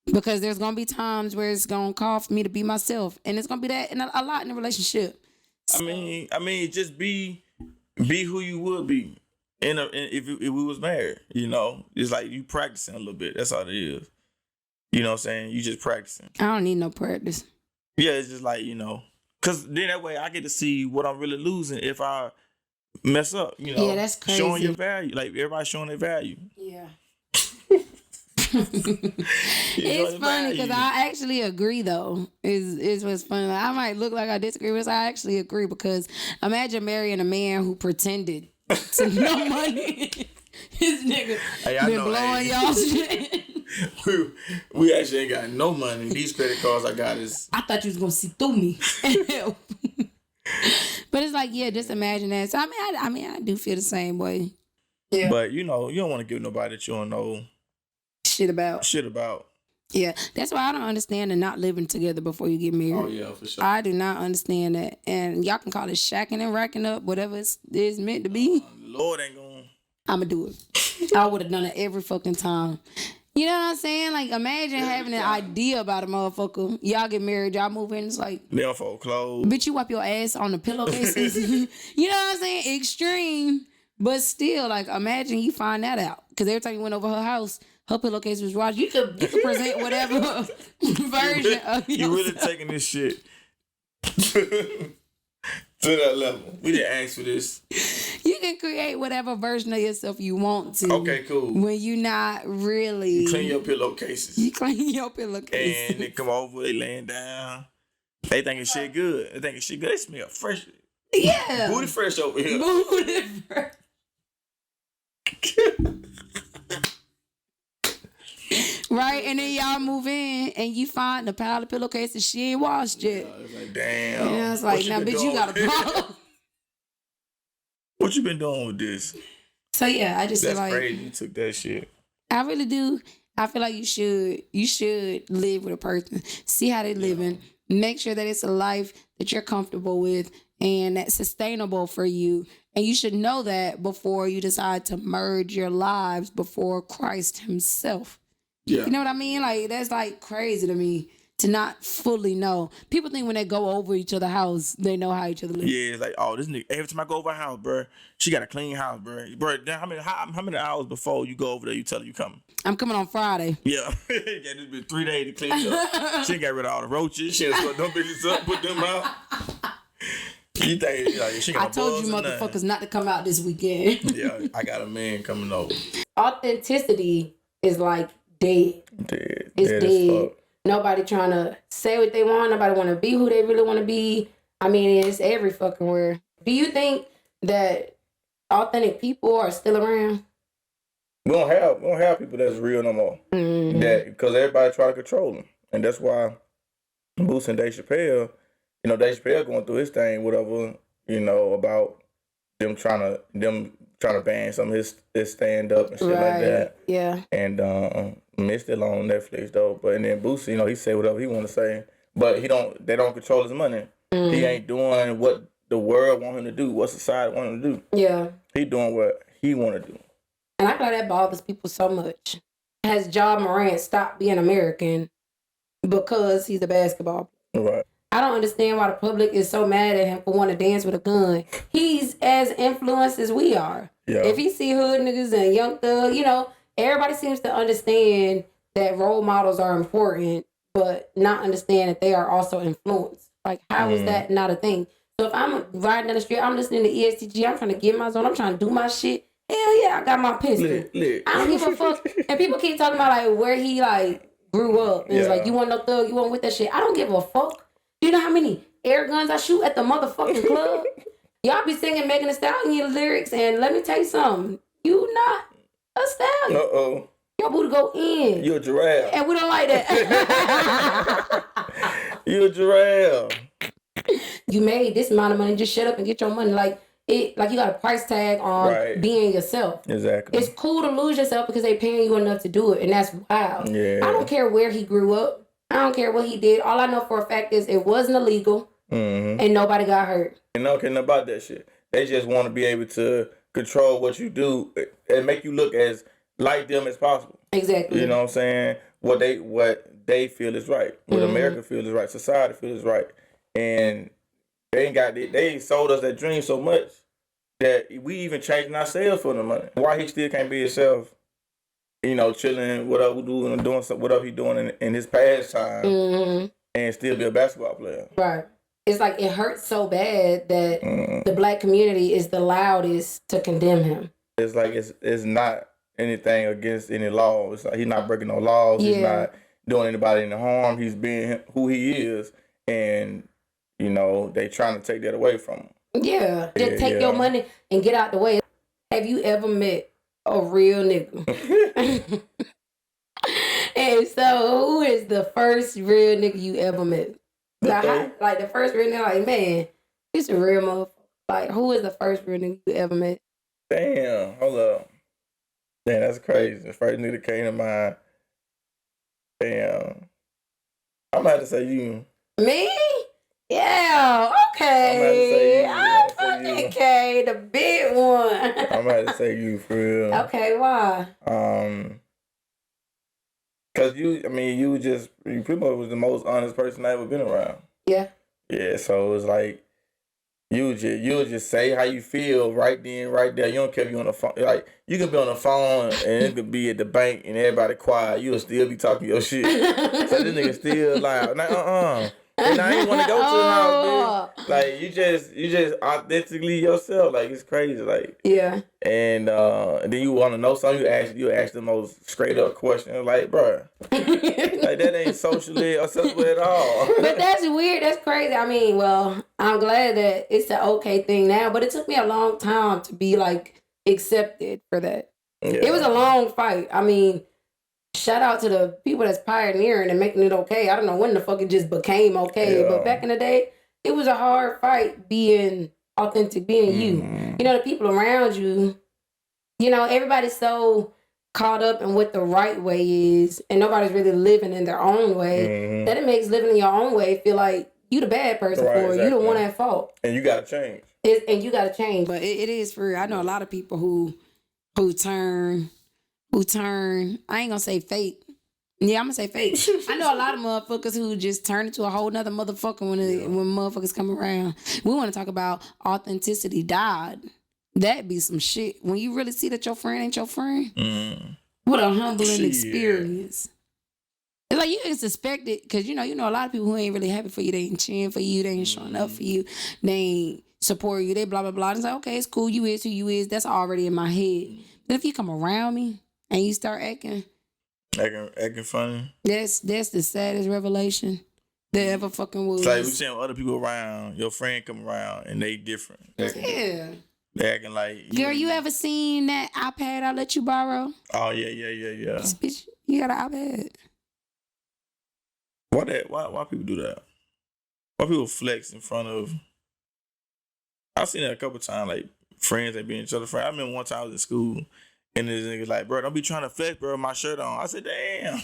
A: Because there's going to be times where it's going to call for me to be myself. And it's going to be that a lot in a relationship.
B: So, I mean, just be who you would be if we was married, you know. It's like you practicing a little bit. That's all it is. You know what I'm saying? You just practicing.
A: I don't need no practice.
B: Yeah, it's just like, you know. Because then that way I get to see what I'm really losing if I mess up, you know.
A: Yeah, that's crazy.
B: Showing your value. Like, everybody showing their value.
A: Yeah. It's funny because I actually agree, though. Is what's funny. Like, I might look like I disagree, but I actually agree because imagine marrying a man who pretended to no money. His nigga been blowing y'all shit.
B: we actually ain't got no money. These credit cards I got is...
A: I thought you was going to see through me. But it's like, yeah, just imagine that. So I mean, I do feel the same way. Yeah.
B: But you know, you don't want to give nobody that you don't know
A: Shit about. Yeah, that's why I don't understand the not living together before you get married.
B: Oh yeah, for sure.
A: I do not understand that, and y'all can call it shacking and racking up, whatever it's meant to be.
B: Lord ain't gonna.
A: I'ma do it. I would have done it every fucking time. You know what I'm saying? Like, imagine having an idea about a motherfucker. Y'all get married, y'all move in, it's like,
B: they don't fold clothes.
A: bitch, you wipe your ass on the pillowcases. You know what I'm saying? Extreme, but still, like, imagine you find that out, because every time you went over her house, her pillowcase was washed. You could present whatever version of yourself.
B: You really taking this shit to that level. We didn't ask for this.
A: You can create whatever version of yourself you want to.
B: Okay, cool.
A: When you not really...
B: You clean your pillowcases.
A: You clean your pillowcases.
B: And they come over, they laying down. They thinking shit good. They smell fresh.
A: Yeah.
B: Booty fresh over here.
A: Booty fresh. Right, and then y'all move in and you find the pile of pillowcases she ain't washed yet.
B: It's like, damn.
A: And it's like, now bitch, you got a problem.
B: What you been doing with this?
A: So yeah, I just feel like,
B: that's crazy. You took that shit.
A: I really do. I feel like you should live with a person, see how they living, make sure that it's a life that you're comfortable with and that's sustainable for you. And you should know that before you decide to merge your lives before Christ himself. Yeah. You know what I mean? Like, that's like crazy to me to not fully know. People think when they go over each other's house, they know how each other live.
B: Yeah, it's like, oh, this nigga, every time I go over a house, bro, she got a clean house, bro. Bro, how many hours before you go over there you tell her you coming?
A: I'm coming on Friday.
B: Yeah. It's been 3 days to clean up. She got rid of all the roaches. She done swept them bitches up, put them out. You think, like, she got
A: I told you motherfuckers not to come out this weekend.
B: Yeah, I got a man coming over.
A: Authenticity is like dead. It's dead. Nobody trying to say what they want. Nobody want to be who they really want to be. I mean, it's every fucking where. Do you think that authentic people are still around?
B: We don't have people that's real no more. Mm-hmm. That because everybody try to control them, and that's why Boosie and Dave Chappelle. You know, Dave Chappelle going through his thing, whatever. You know, about them trying to ban some of his stand up and shit like that.
A: Yeah.
B: And missed it on Netflix though. But and then Boosie, you know, he say whatever he want to say, but they don't control his money. Mm. He ain't doing what the world want him to do, what society want him to do.
A: Yeah.
B: He doing what he want to do.
A: And I feel that bothers people so much. Has Ja Morant stopped being American because he's a basketball player?
B: Right.
A: I don't understand why the public is so mad at him for wanting to dance with a gun. He's as influenced as we are. Yeah. If he see hood niggas and Young Thug, you know, everybody seems to understand that role models are important, but not understand that they are also influenced. Like, how is that not a thing? So if I'm riding down the street, I'm listening to ESTG, I'm trying to get my zone, I'm trying to do my shit. Hell yeah, I got my pistol. I don't give a fuck. And people keep talking about like where he like grew up. And it's like, you want no thug, you want with that shit. I don't give a fuck. You know how many air guns I shoot at the motherfucking club? Y'all be singing Megan Thee Stallion lyrics, and let me tell you something. You not a stallion.
B: Uh-oh.
A: Your booty go in.
B: You a giraffe.
A: And we don't like that.
B: You a giraffe.
A: You made this amount of money. Just shut up and get your money. Like you got a price tag on being yourself.
B: Exactly.
A: It's cool to lose yourself because they paying you enough to do it, and that's wild. Yeah. I don't care where he grew up. I don't care what he did. All I know for a fact is it wasn't illegal, and nobody got hurt. And
B: no kidding about that shit. They just want to be able to control what you do and make you look as like them as possible.
A: Exactly.
B: You know what I'm saying? What they feel is right. What America feels is right. Society feels is right. And they sold us that dream so much that we even changing ourselves for the money. Why he still can't be himself? You know, chilling, whatever he doing in his pastime, and still be a basketball player.
A: Right. It's like it hurts so bad that the black community is the loudest to condemn him.
B: It's like it's not anything against any law. It's like he's not breaking no laws. Yeah. He's not doing anybody any harm. He's being who he is, and you know they trying to take that away from him.
A: Yeah, just take your money and get out the way. Have you ever met a real nigga? And so, who is the first real nigga you ever met? Like the first real nigga, like, man, He's a real motherfucker. Like, who is the first real nigga you ever met?
B: Damn, hold up. Damn, that's crazy. The first nigga that came to mind. Damn. I'm gonna have to say you.
A: Me? Yeah, okay.
B: I'm gonna have to say you.
A: Okay, the big one.
B: I'm gonna have to say you for real.
A: Okay, why?
B: Cause you pretty much was the most honest person I ever been around.
A: Yeah.
B: Yeah, so it was like you'll just say how you feel right then, right there. You don't care if you on the phone. Like you can be on the phone and it could be at the bank and everybody quiet. You'll still be talking your shit. So this nigga still loud. Like And I ain't want to go to the house, bitch. Like you just authentically yourself. Like it's crazy. Like
A: yeah.
B: And then you want to know something. You ask the most straight up question. Like, bruh, like that ain't socially acceptable at all.
A: But that's weird. That's crazy. I mean, well, I'm glad that it's the okay thing now. But it took me a long time to be like accepted for that. Yeah. It was a long fight. I mean. Shout out to the people that's pioneering and making it okay. I don't know when the fuck it just became okay. Yeah. But back in the day, it was a hard fight being authentic, being you. You know, the people around you, you know, everybody's so caught up in what the right way is and nobody's really living in their own way. That it makes living in your own way feel like you the bad person for it. Exactly. You the one at fault.
B: And you got to change.
A: And you got to change. But it is for real. I know a lot of people who turn, I ain't gonna say fake. Yeah, I'm gonna say fake. I know a lot of motherfuckers who just turn into a whole nother motherfucker when motherfuckers come around. We want to talk about authenticity died. That be some shit. When you really see that your friend ain't your friend, what a humbling experience. It's like you can suspect it because you know a lot of people who ain't really happy for you. They ain't cheering for you. They ain't showing up for you. They ain't supporting you. They blah blah blah. It's like okay, it's cool. You is who you is. That's already in my head. But if you come around me. And you start acting
B: funny.
A: That's the saddest revelation that ever fucking was.
B: It's like we seeing other people around, your friend come around, and they different.
A: Yeah.
B: They acting like.
A: Girl, you ever seen that iPad I let you borrow?
B: Oh yeah.
A: This bitch, you got an iPad.
B: Why people do that? Why people flex in front of? I've seen that a couple times, like friends that be each other friends. I remember one time I was in school. And this nigga's like, bro, don't be trying to flex, bro, my shirt on. I said, damn.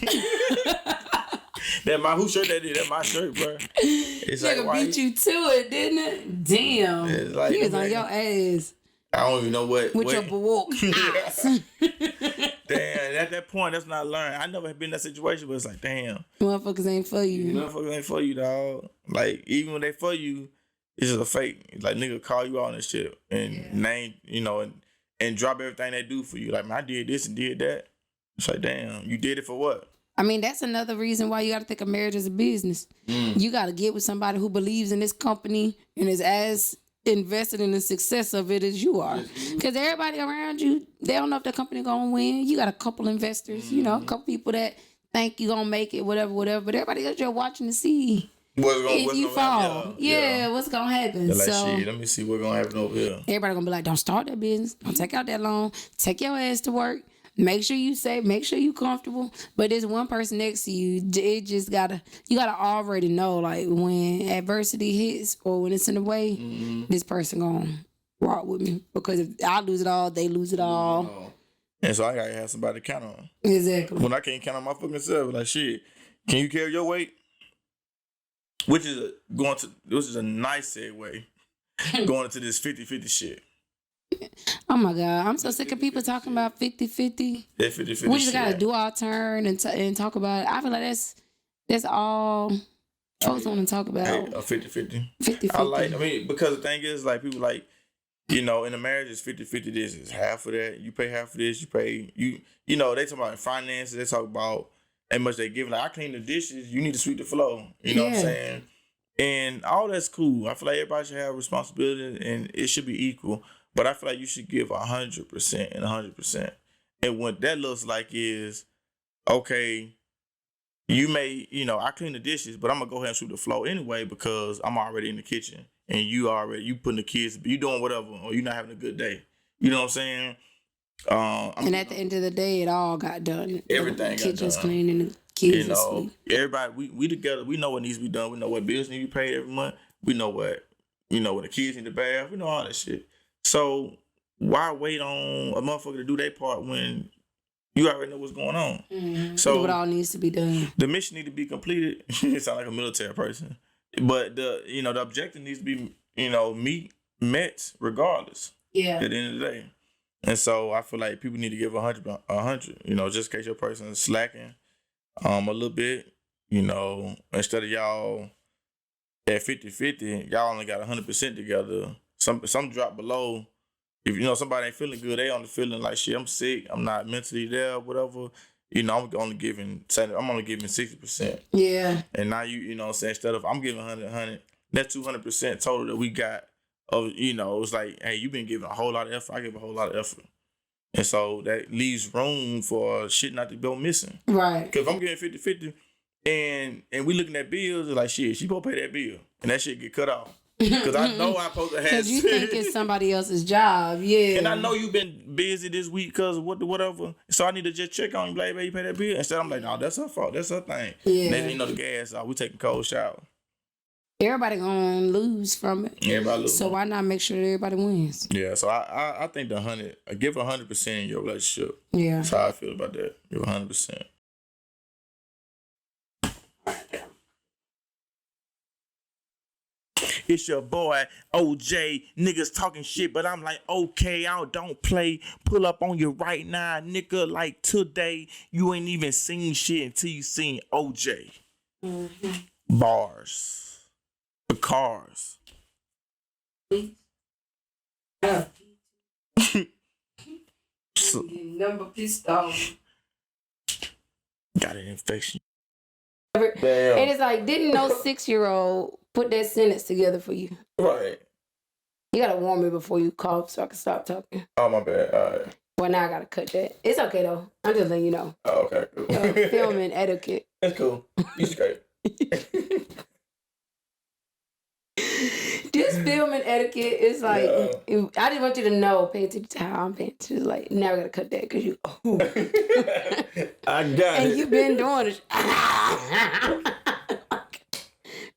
B: Whose shirt that is? That's my shirt, bro. It's
A: nigga like, beat you to it, didn't it? Damn. It's like, he was on your ass.
B: I don't even know what.
A: With your bawoke eyes.
B: Damn, at that point, that's not learned. I never been in that situation, but it's like, damn.
A: Motherfuckers ain't for you.
B: Motherfuckers ain't for you, dog. Like, even when they for you, it's just a fake. Like, nigga call you out and shit. And name, and drop everything they do for you. Like, man, I did this and did that. It's like, damn, you did it for what?
A: I mean, that's another reason why you got to think of marriage as a business. You got to get with somebody who believes in this company and is as invested in the success of it as you are. Because everybody around you, they don't know if the company going to win. You got a couple investors, a couple people that think you going to make it, whatever. But everybody else, you're watching to see. If you fall, what's gonna happen?
B: They're like, shit, let me see what's gonna happen over here.
A: Everybody gonna be like, don't start that business. Don't take out that loan. Take your ass to work. Make sure you safe. Make sure you comfortable. But there's one person next to you. It just you gotta already know, like when adversity hits or when it's in the way, this person gonna walk with me. Because if I lose it all, they lose it all.
B: And so I gotta have somebody to count on.
A: Exactly.
B: When I can't count on my fucking self, like shit, can you carry your weight? Which is a nice segue going into this 50-50 shit.
A: Oh my God. I'm so sick of people talking about 50-50.
B: Yeah, 50-50
A: we just gotta do our turn and talk about it. I feel like that's all folks want to talk about.
B: A 50-50. 50-50. Because the thing is, like, people like, in a marriage, it's 50-50 this. It's half of that. You pay half of this. You pay, they talk about finances. They talk about how much they give. Like, I clean the dishes. You need to sweep the floor. You know what I'm saying? And all that's cool. I feel like everybody should have responsibility and it should be equal. But I feel like you should give 100% and 100%. And what that looks like is, okay, you may, I clean the dishes, but I'm going to go ahead and sweep the floor anyway because I'm already in the kitchen. And you putting the kids, you doing whatever, or you not having a good day. You know what I'm saying?
A: And at the end of the day, it all got done.
B: Everything got done.
A: Kitchen's clean and the kids asleep.
B: Everybody, we together. We know what needs to be done. We know what bills need to be paid every month. We know what when the kids in the bath, all that shit. So why wait on a motherfucker to do their part when you already know what's going on?
A: Mm-hmm.
B: So
A: what all needs to be done.
B: The mission need to be completed. It sound like a military person, but the objective needs to be met regardless.
A: Yeah.
B: At the end of the day, and so I feel like people need to give 100. Just in case your person is slacking, a little bit. Instead of y'all at 50-50, y'all only got 100% together. Some drop below. If somebody ain't feeling good, they only feeling like shit. I'm sick. I'm not mentally there. Whatever. I'm only giving 60%.
A: Yeah.
B: And now instead of I'm giving 100, that's 200% total that we got. It's like, hey, you've been giving a whole lot of effort. I give a whole lot of effort. And so that leaves room for shit not to go missing.
A: Right.
B: Because if I'm getting 50-50 and we looking at bills, it's like, shit, she supposed to pay that bill. And that shit get cut off. Because I know I'm supposed to have.
A: Because you think it's somebody else's job, yeah.
B: And I know you've been busy this week because of whatever. So I need to just check on you, like, baby, you pay that bill. Instead, I'm like, no, that's her fault. That's her thing.
A: Yeah.
B: And then, the gas off. We taking cold shower.
A: Everybody gonna lose from it.
B: Everybody lose.
A: So why not make sure that everybody wins?
B: Yeah, so I think the 100, give 100% in your relationship.
A: Yeah.
B: That's how I feel about that. Give 100%. It's your boy, OJ. Niggas talking shit, but I'm like, okay, I don't play. Pull up on you right now, nigga. Like today, you ain't even seen shit until you seen OJ.
A: Mm-hmm.
B: Bars. The cars.
A: Yeah.
B: So,
A: Number pissed off.
B: got an infection.
A: Damn. And it's like, didn't no 6-year-old put that sentence together for you?
B: Right.
A: You gotta warn me before you cough so I can stop talking.
B: Oh, my bad. All right.
A: Well, now I gotta cut that. It's okay though. I'm just letting you know.
B: Oh, okay, cool.
A: Filming etiquette.
B: That's cool. You straight.
A: This filming etiquette is like, I just want you to know, pay attention to how I'm paying attention. Like, now we gotta cut that because you. Oh.
B: I got
A: and
B: it.
A: you've been doing it.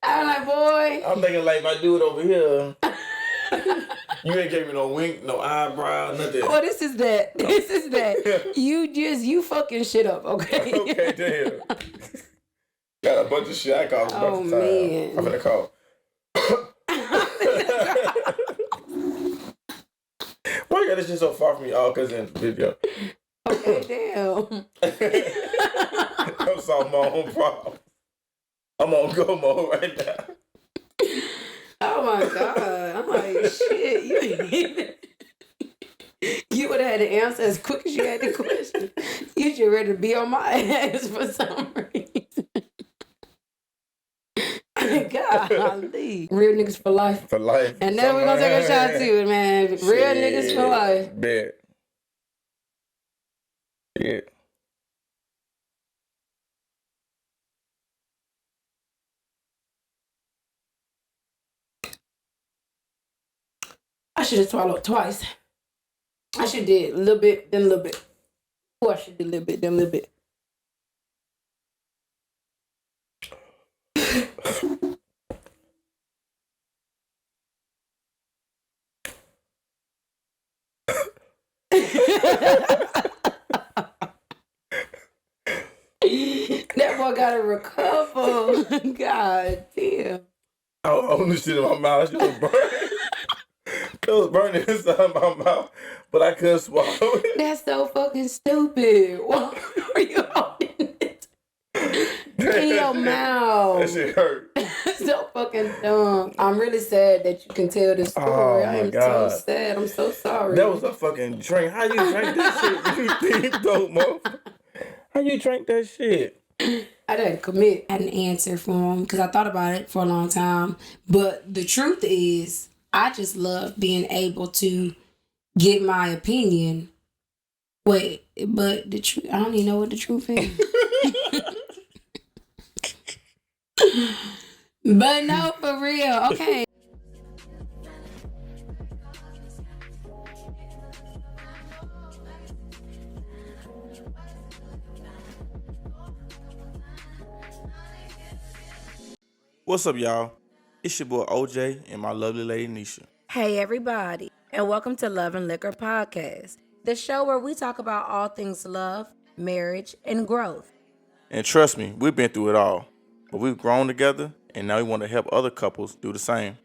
A: I'm like, boy.
B: I'm thinking like my dude over here. You ain't gave me no wink, no eyebrow, nothing.
A: Oh, this is that. This is that. You fucking shit up, okay?
B: Okay, damn. Got a bunch of shit I call.
A: Oh, man.
B: I'm gonna call. Why you got this shit so far from me? Oh, because in the video.
A: Okay, damn.
B: I'm solving my own problem. I'm on go mode right now.
A: Oh my God. I'm like, shit, you ain't even. You would have had the answer as quick as you had the question. You just ready to be on my ass for some reason. Golly. Real niggas for life.
B: For life.
A: And then we're gonna take a shot too, man. Real niggas for life.
B: Bet. Yeah.
A: I should have swallowed twice. I should did a little bit, then a little bit. Oh, I should do a little bit, then a little bit. That boy gotta recover. God damn.
B: I own this shit in my mouth. It was burning. It was burning inside my mouth, but I couldn't swallow it.
A: That's so fucking stupid. Why are you holding it in your mouth?
B: That shit hurt.
A: So fucking dumb. I'm really sad that you can tell this story.
B: Oh, my
A: I am
B: God.
A: so sad. I'm so sorry.
B: That was a fucking drink. How you drank that shit? You think though, motherfucker? How you drank that shit?
A: I didn't commit. I had an answer for him because I thought about it for a long time. But the truth is, I just love being able to give my opinion. Wait, but the truth, I don't even know what the truth is. But no, for real. Okay.
B: What's up, y'all? It's your boy OJ and my lovely lady Nisha.
A: Hey, everybody, and welcome to Love and Liquor Podcast, the show where we talk about all things love, marriage, and growth.
B: And trust me, we've been through it all. But we've grown together and now we want to help other couples do the same.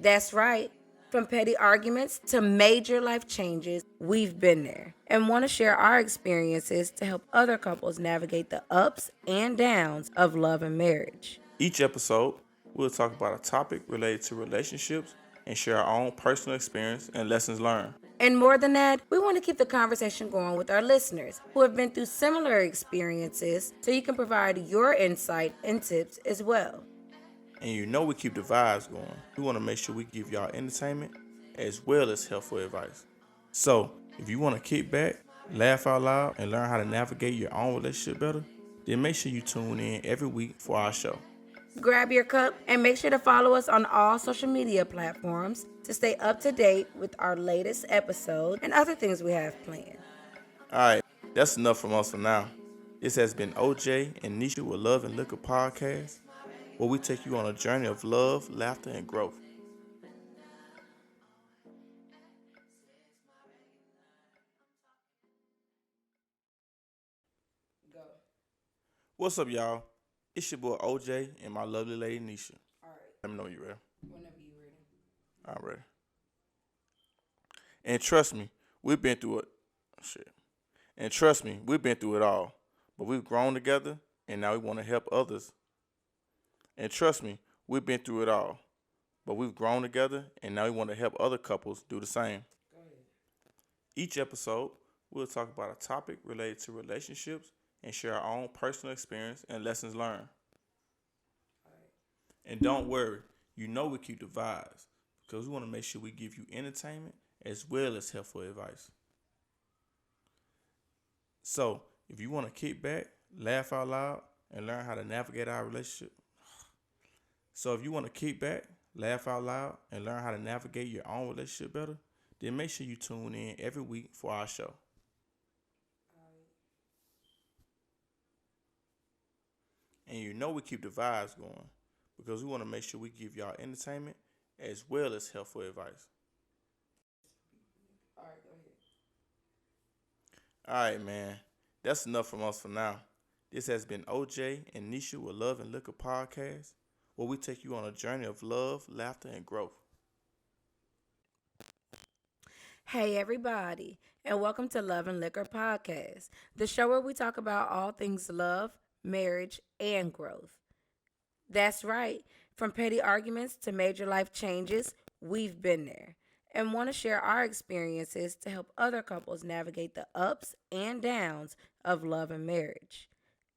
A: That's right. From petty arguments to major life changes, we've been there and want to share our experiences to help other couples navigate the ups and downs of love and marriage.
B: Each episode, we'll talk about a topic related to relationships and share our own personal experience and lessons learned.
A: And more than that, we want to keep the conversation going with our listeners who have been through similar experiences so you can provide your insight and tips as well.
B: And you know we keep the vibes going. We want to make sure we give y'all entertainment as well as helpful advice. So, if you want to kick back, laugh out loud, and learn how to navigate your own relationship better, then make sure you tune in every week for our show.
A: Grab your cup and make sure to follow us on all social media platforms to stay up to date with our latest episode and other things we have planned.
B: Alright, that's enough from us for now. This has been OJ and Nisha with Love and Liquor Podcast, where we take you on a journey of love, laughter, and growth.
A: Go.
B: What's up, y'all? It's your boy OJ and my lovely lady Nisha.
A: All right.
B: Let me know when you're ready.
A: Whenever you're ready.
B: I'm ready. And trust me, we've been through it. And trust me, we've been through it all. But we've grown together and now we want to help others. And trust me, we've been through it all. But we've grown together and now we want to help other couples do the same.
A: Go ahead.
B: Each episode, we'll talk about a topic related to relationships and share our own personal experience and lessons learned. And don't worry, you know we keep the vibes because we want to make sure we give you entertainment as well as helpful advice. So, if you want to kick back, laugh out loud, and learn how to navigate our relationship. So, if you want to kick back, laugh out loud, and learn how to navigate your own relationship better, then make sure you tune in every week for our show. And you know we keep the vibes going because we want to make sure we give y'all entertainment as well as helpful advice.
A: All right, go ahead.
B: Alright, man. That's enough from us for now. This has been OJ and Nisha with Love and Liquor Podcast, where we take you on a journey of love, laughter, and growth.
A: Hey, everybody, and welcome to Love and Liquor Podcast, the show where we talk about all things love, marriage, and growth. That's right. From petty arguments to major life changes, we've been there and want to share our experiences to help other couples navigate the ups and downs of love and marriage.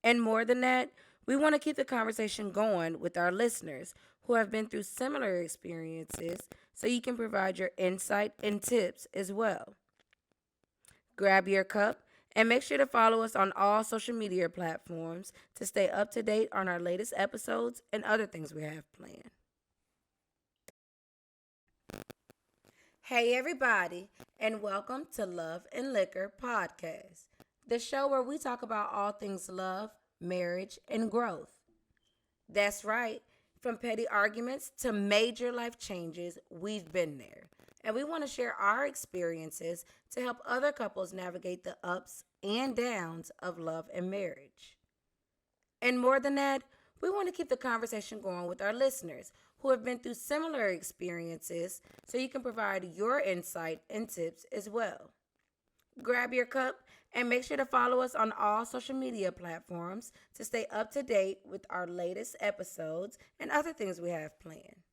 A: And more than that, we want to keep the conversation going with our listeners who have been through similar experiences so you can provide your insight and tips as well. Grab your cup and make sure to follow us on all social media platforms to stay up to date on our latest episodes and other things we have planned. Hey, everybody, and welcome to Love and Liquor Podcast, the show where we talk about all things love, marriage, and growth. That's right. From petty arguments to major life changes, we've been there. And we want to share our experiences to help other couples navigate the ups and downs of love and marriage. And more than that, we want to keep the conversation going with our listeners who have been through similar experiences so you can provide your insight and tips as well. Grab your cup and make sure to follow us on all social media platforms to stay up to date with our latest episodes and other things we have planned.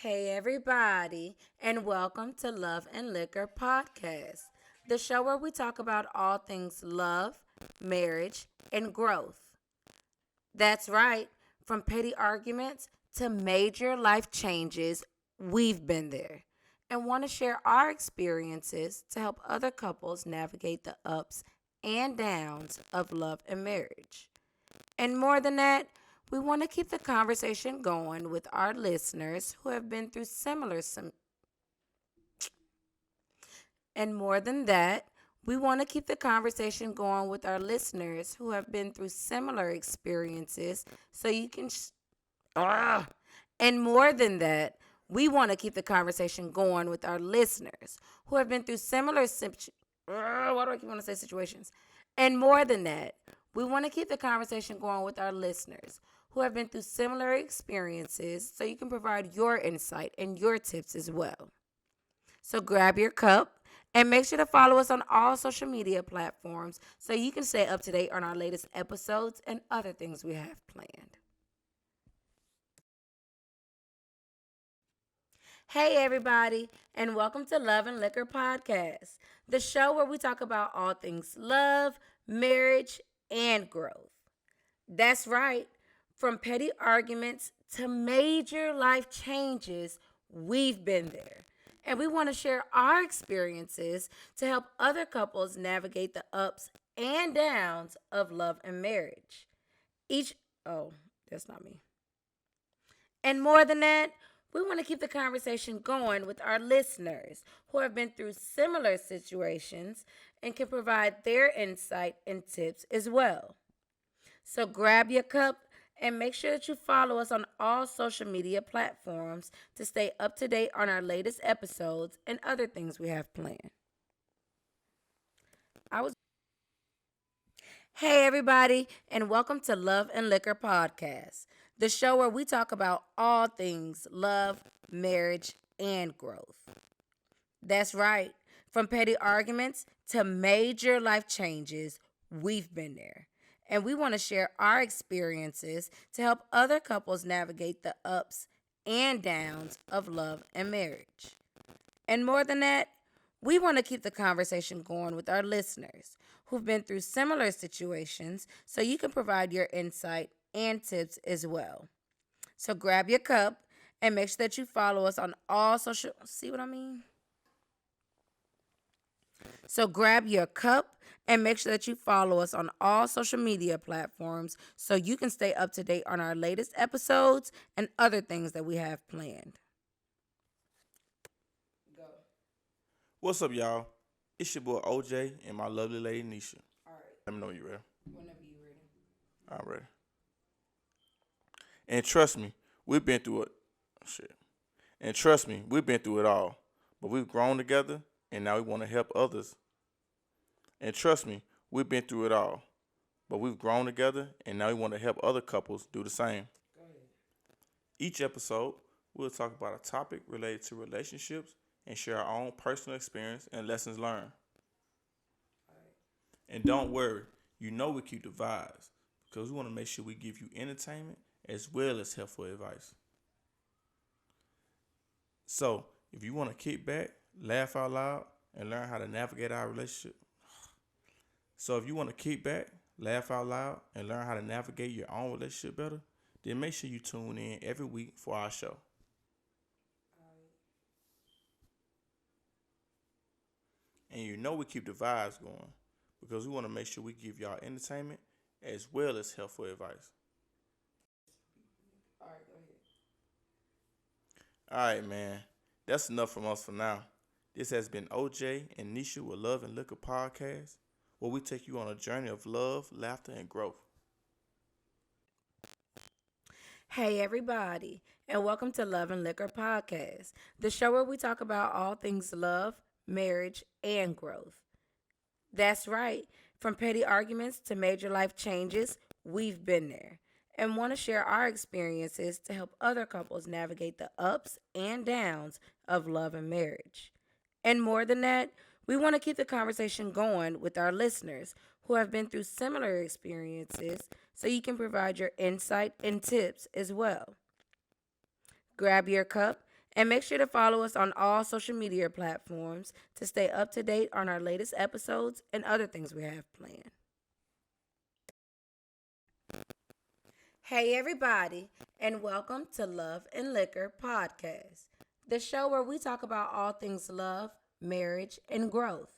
A: Hey, everybody, and welcome to Love and Liquor Podcast, the show where we talk about all things love, marriage, and growth. That's right. From petty arguments to major life changes, we've been there and want to share our experiences to help other couples navigate the ups and downs of love and marriage. And more than that, we want to keep the conversation going with our listeners who have been through And more than that, we want to keep the conversation going with our listeners who have been through similar experiences so you can And more than that, we want to keep the conversation going with our listeners who have been through similar why do I keep wanting to say situations? And more than that, we want to keep the conversation going with our listeners who have been through similar experiences so you can provide your insight and your tips as well. So grab your cup and make sure to follow us on all social media platforms so you can stay up to date on our latest episodes and other things we have planned. Hey, everybody, and welcome to Love and Liquor Podcast, the show where we talk about all things love, marriage, and growth. That's right. From petty arguments to major life changes, we've been there. And we want to share our experiences to help other couples navigate the ups and downs of love and marriage. Oh, that's not me. And more than that, we want to keep the conversation going with our listeners who have been through similar situations and can provide their insight and tips as well. So grab your cup and make sure that you follow us on all social media platforms to stay up to date on our latest episodes and other things we have planned. Hey, everybody, and welcome to Love and Liquor Podcast, the show where we talk about all things love, marriage, and growth. That's right. From petty arguments to major life changes, we've been there. And we want to share our experiences to help other couples navigate the ups and downs of love and marriage. And more than that, we want to keep the conversation going with our listeners who've been through similar situations so you can provide your insight and tips as well. So grab your cup and make sure that you follow us on all social. See what I mean? So grab your cup and make sure that you follow us on all social media platforms so you can stay up to date on our latest episodes and other things that we have planned.
B: What's up, y'all? It's your boy OJ and my lovely lady Nisha.
A: All right.
B: Let me know when you're ready.
A: Whenever you're ready.
B: I'm ready. And trust me, we've been through it. Shit. And trust me, we've been through it all. But we've grown together, and now we want to help others. And trust me, we've been through it all. But we've grown together, and now we want to help other couples do the same.
A: Go ahead.
B: Each episode, we'll talk about a topic related to relationships and share our own personal experience and lessons learned. And don't worry, you know we keep the vibes because we want to make sure we give you entertainment as well as helpful advice. So, if you want to kick back, laugh out loud, and learn how to navigate our relationship. So, if you want to kick back, laugh out loud, and learn how to navigate your own relationship better, then make sure you tune in every week for our show. And you know we keep the vibes going because we want to make sure we give y'all entertainment as well as helpful advice.
A: All right, go ahead.
B: All right, man. That's enough from us for now. This has been OJ and Nisha with Love and Liquor Podcast, where we take you on a journey of love, laughter, and growth.
A: Hey, everybody, and welcome to Love and Liquor Podcast, the show where we talk about all things love, marriage, and growth. That's right. From petty arguments to major life changes, we've been there and want to share our experiences to help other couples navigate the ups and downs of love and marriage. And more than that, we want to keep the conversation going with our listeners who have been through similar experiences so you can provide your insight and tips as well. Grab your cup and make sure to follow us on all social media platforms to stay up to date on our latest episodes and other things we have planned. Hey, everybody, and welcome to Love and Liquor Podcast, the show where we talk about all things love, marriage, and growth.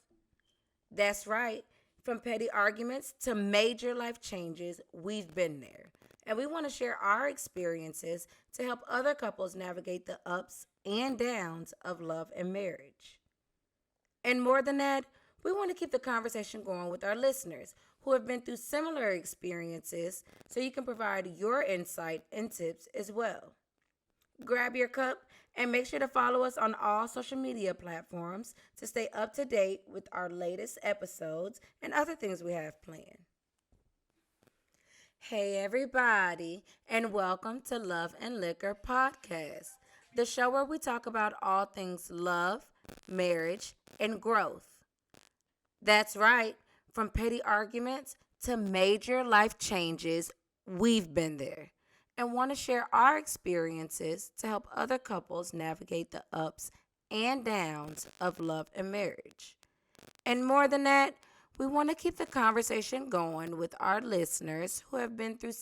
A: That's right. From petty arguments to major life changes, we've been there. And we want to share our experiences to help other couples navigate the ups and downs of love and marriage. And more than that, we want to keep the conversation going with our listeners who have been through similar experiences so you can provide your insight and tips as well. Grab your cup and make sure to follow us on all social media platforms to stay up to date with our latest episodes and other things we have planned. Hey, everybody, and welcome to Love and Liquor Podcast, the show where we talk about all things love, marriage, and growth. That's right, from petty arguments to major life changes, we've been there and want to share our experiences to help other couples navigate the ups and downs of love and marriage. And more than that, we want to keep the conversation going with our listeners who have been through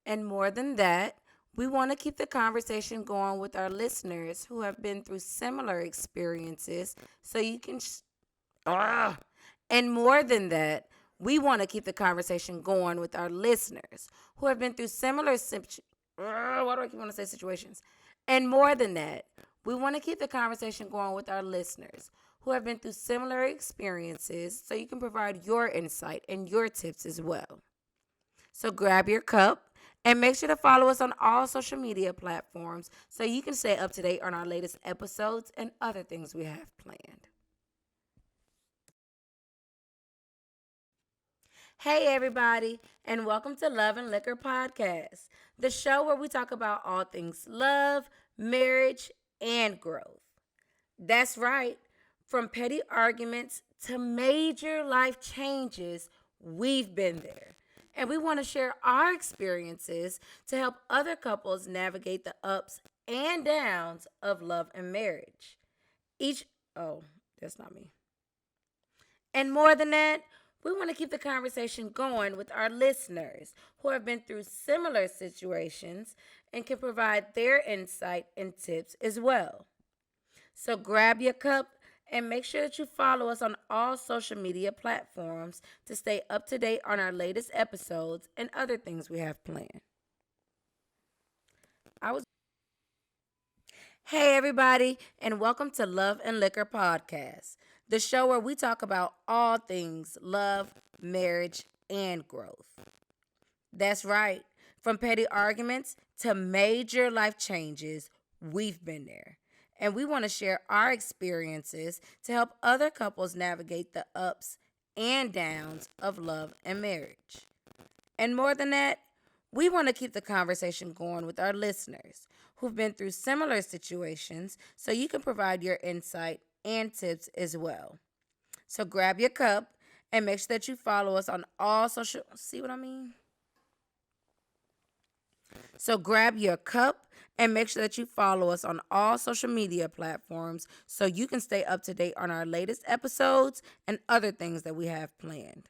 A: and more than that, we want to keep the conversation going with our listeners who have been through similar experiences so you can and more than that, we want to keep the conversation going with our listeners who have been through why do I keep wanting to say situations? And more than that, we want to keep the conversation going with our listeners who have been through similar experiences so you can provide your insight and your tips as well. So grab your cup and make sure to follow us on all social media platforms so you can stay up to date on our latest episodes and other things we have planned. Hey, everybody, and welcome to Love and Liquor Podcast, the show where we talk about all things love, marriage, and growth. That's right, from petty arguments to major life changes, we've been there. And we want to share our experiences to help other couples navigate the ups and downs of love and marriage. That's not me. And more than that, we want to keep the conversation going with our listeners who have been through similar situations and can provide their insight and tips as well. So grab your cup and make sure that you follow us on all social media platforms to stay up to date on our latest episodes and other things we have planned. Hey, everybody, and welcome to Love and Liquor Podcast, the show where we talk about all things love, marriage, and growth. That's right, from petty arguments to major life changes, we've been there. And we want to share our experiences to help other couples navigate the ups and downs of love and marriage. And more than that, we want to keep the conversation going with our listeners who've been through similar situations so you can provide your insight and tips as well. So grab your cup and make sure that you follow us on all social. See what I mean? So grab your cup and make sure that you follow us on all social media platforms so you can stay up to date on our latest episodes and other things that we have planned.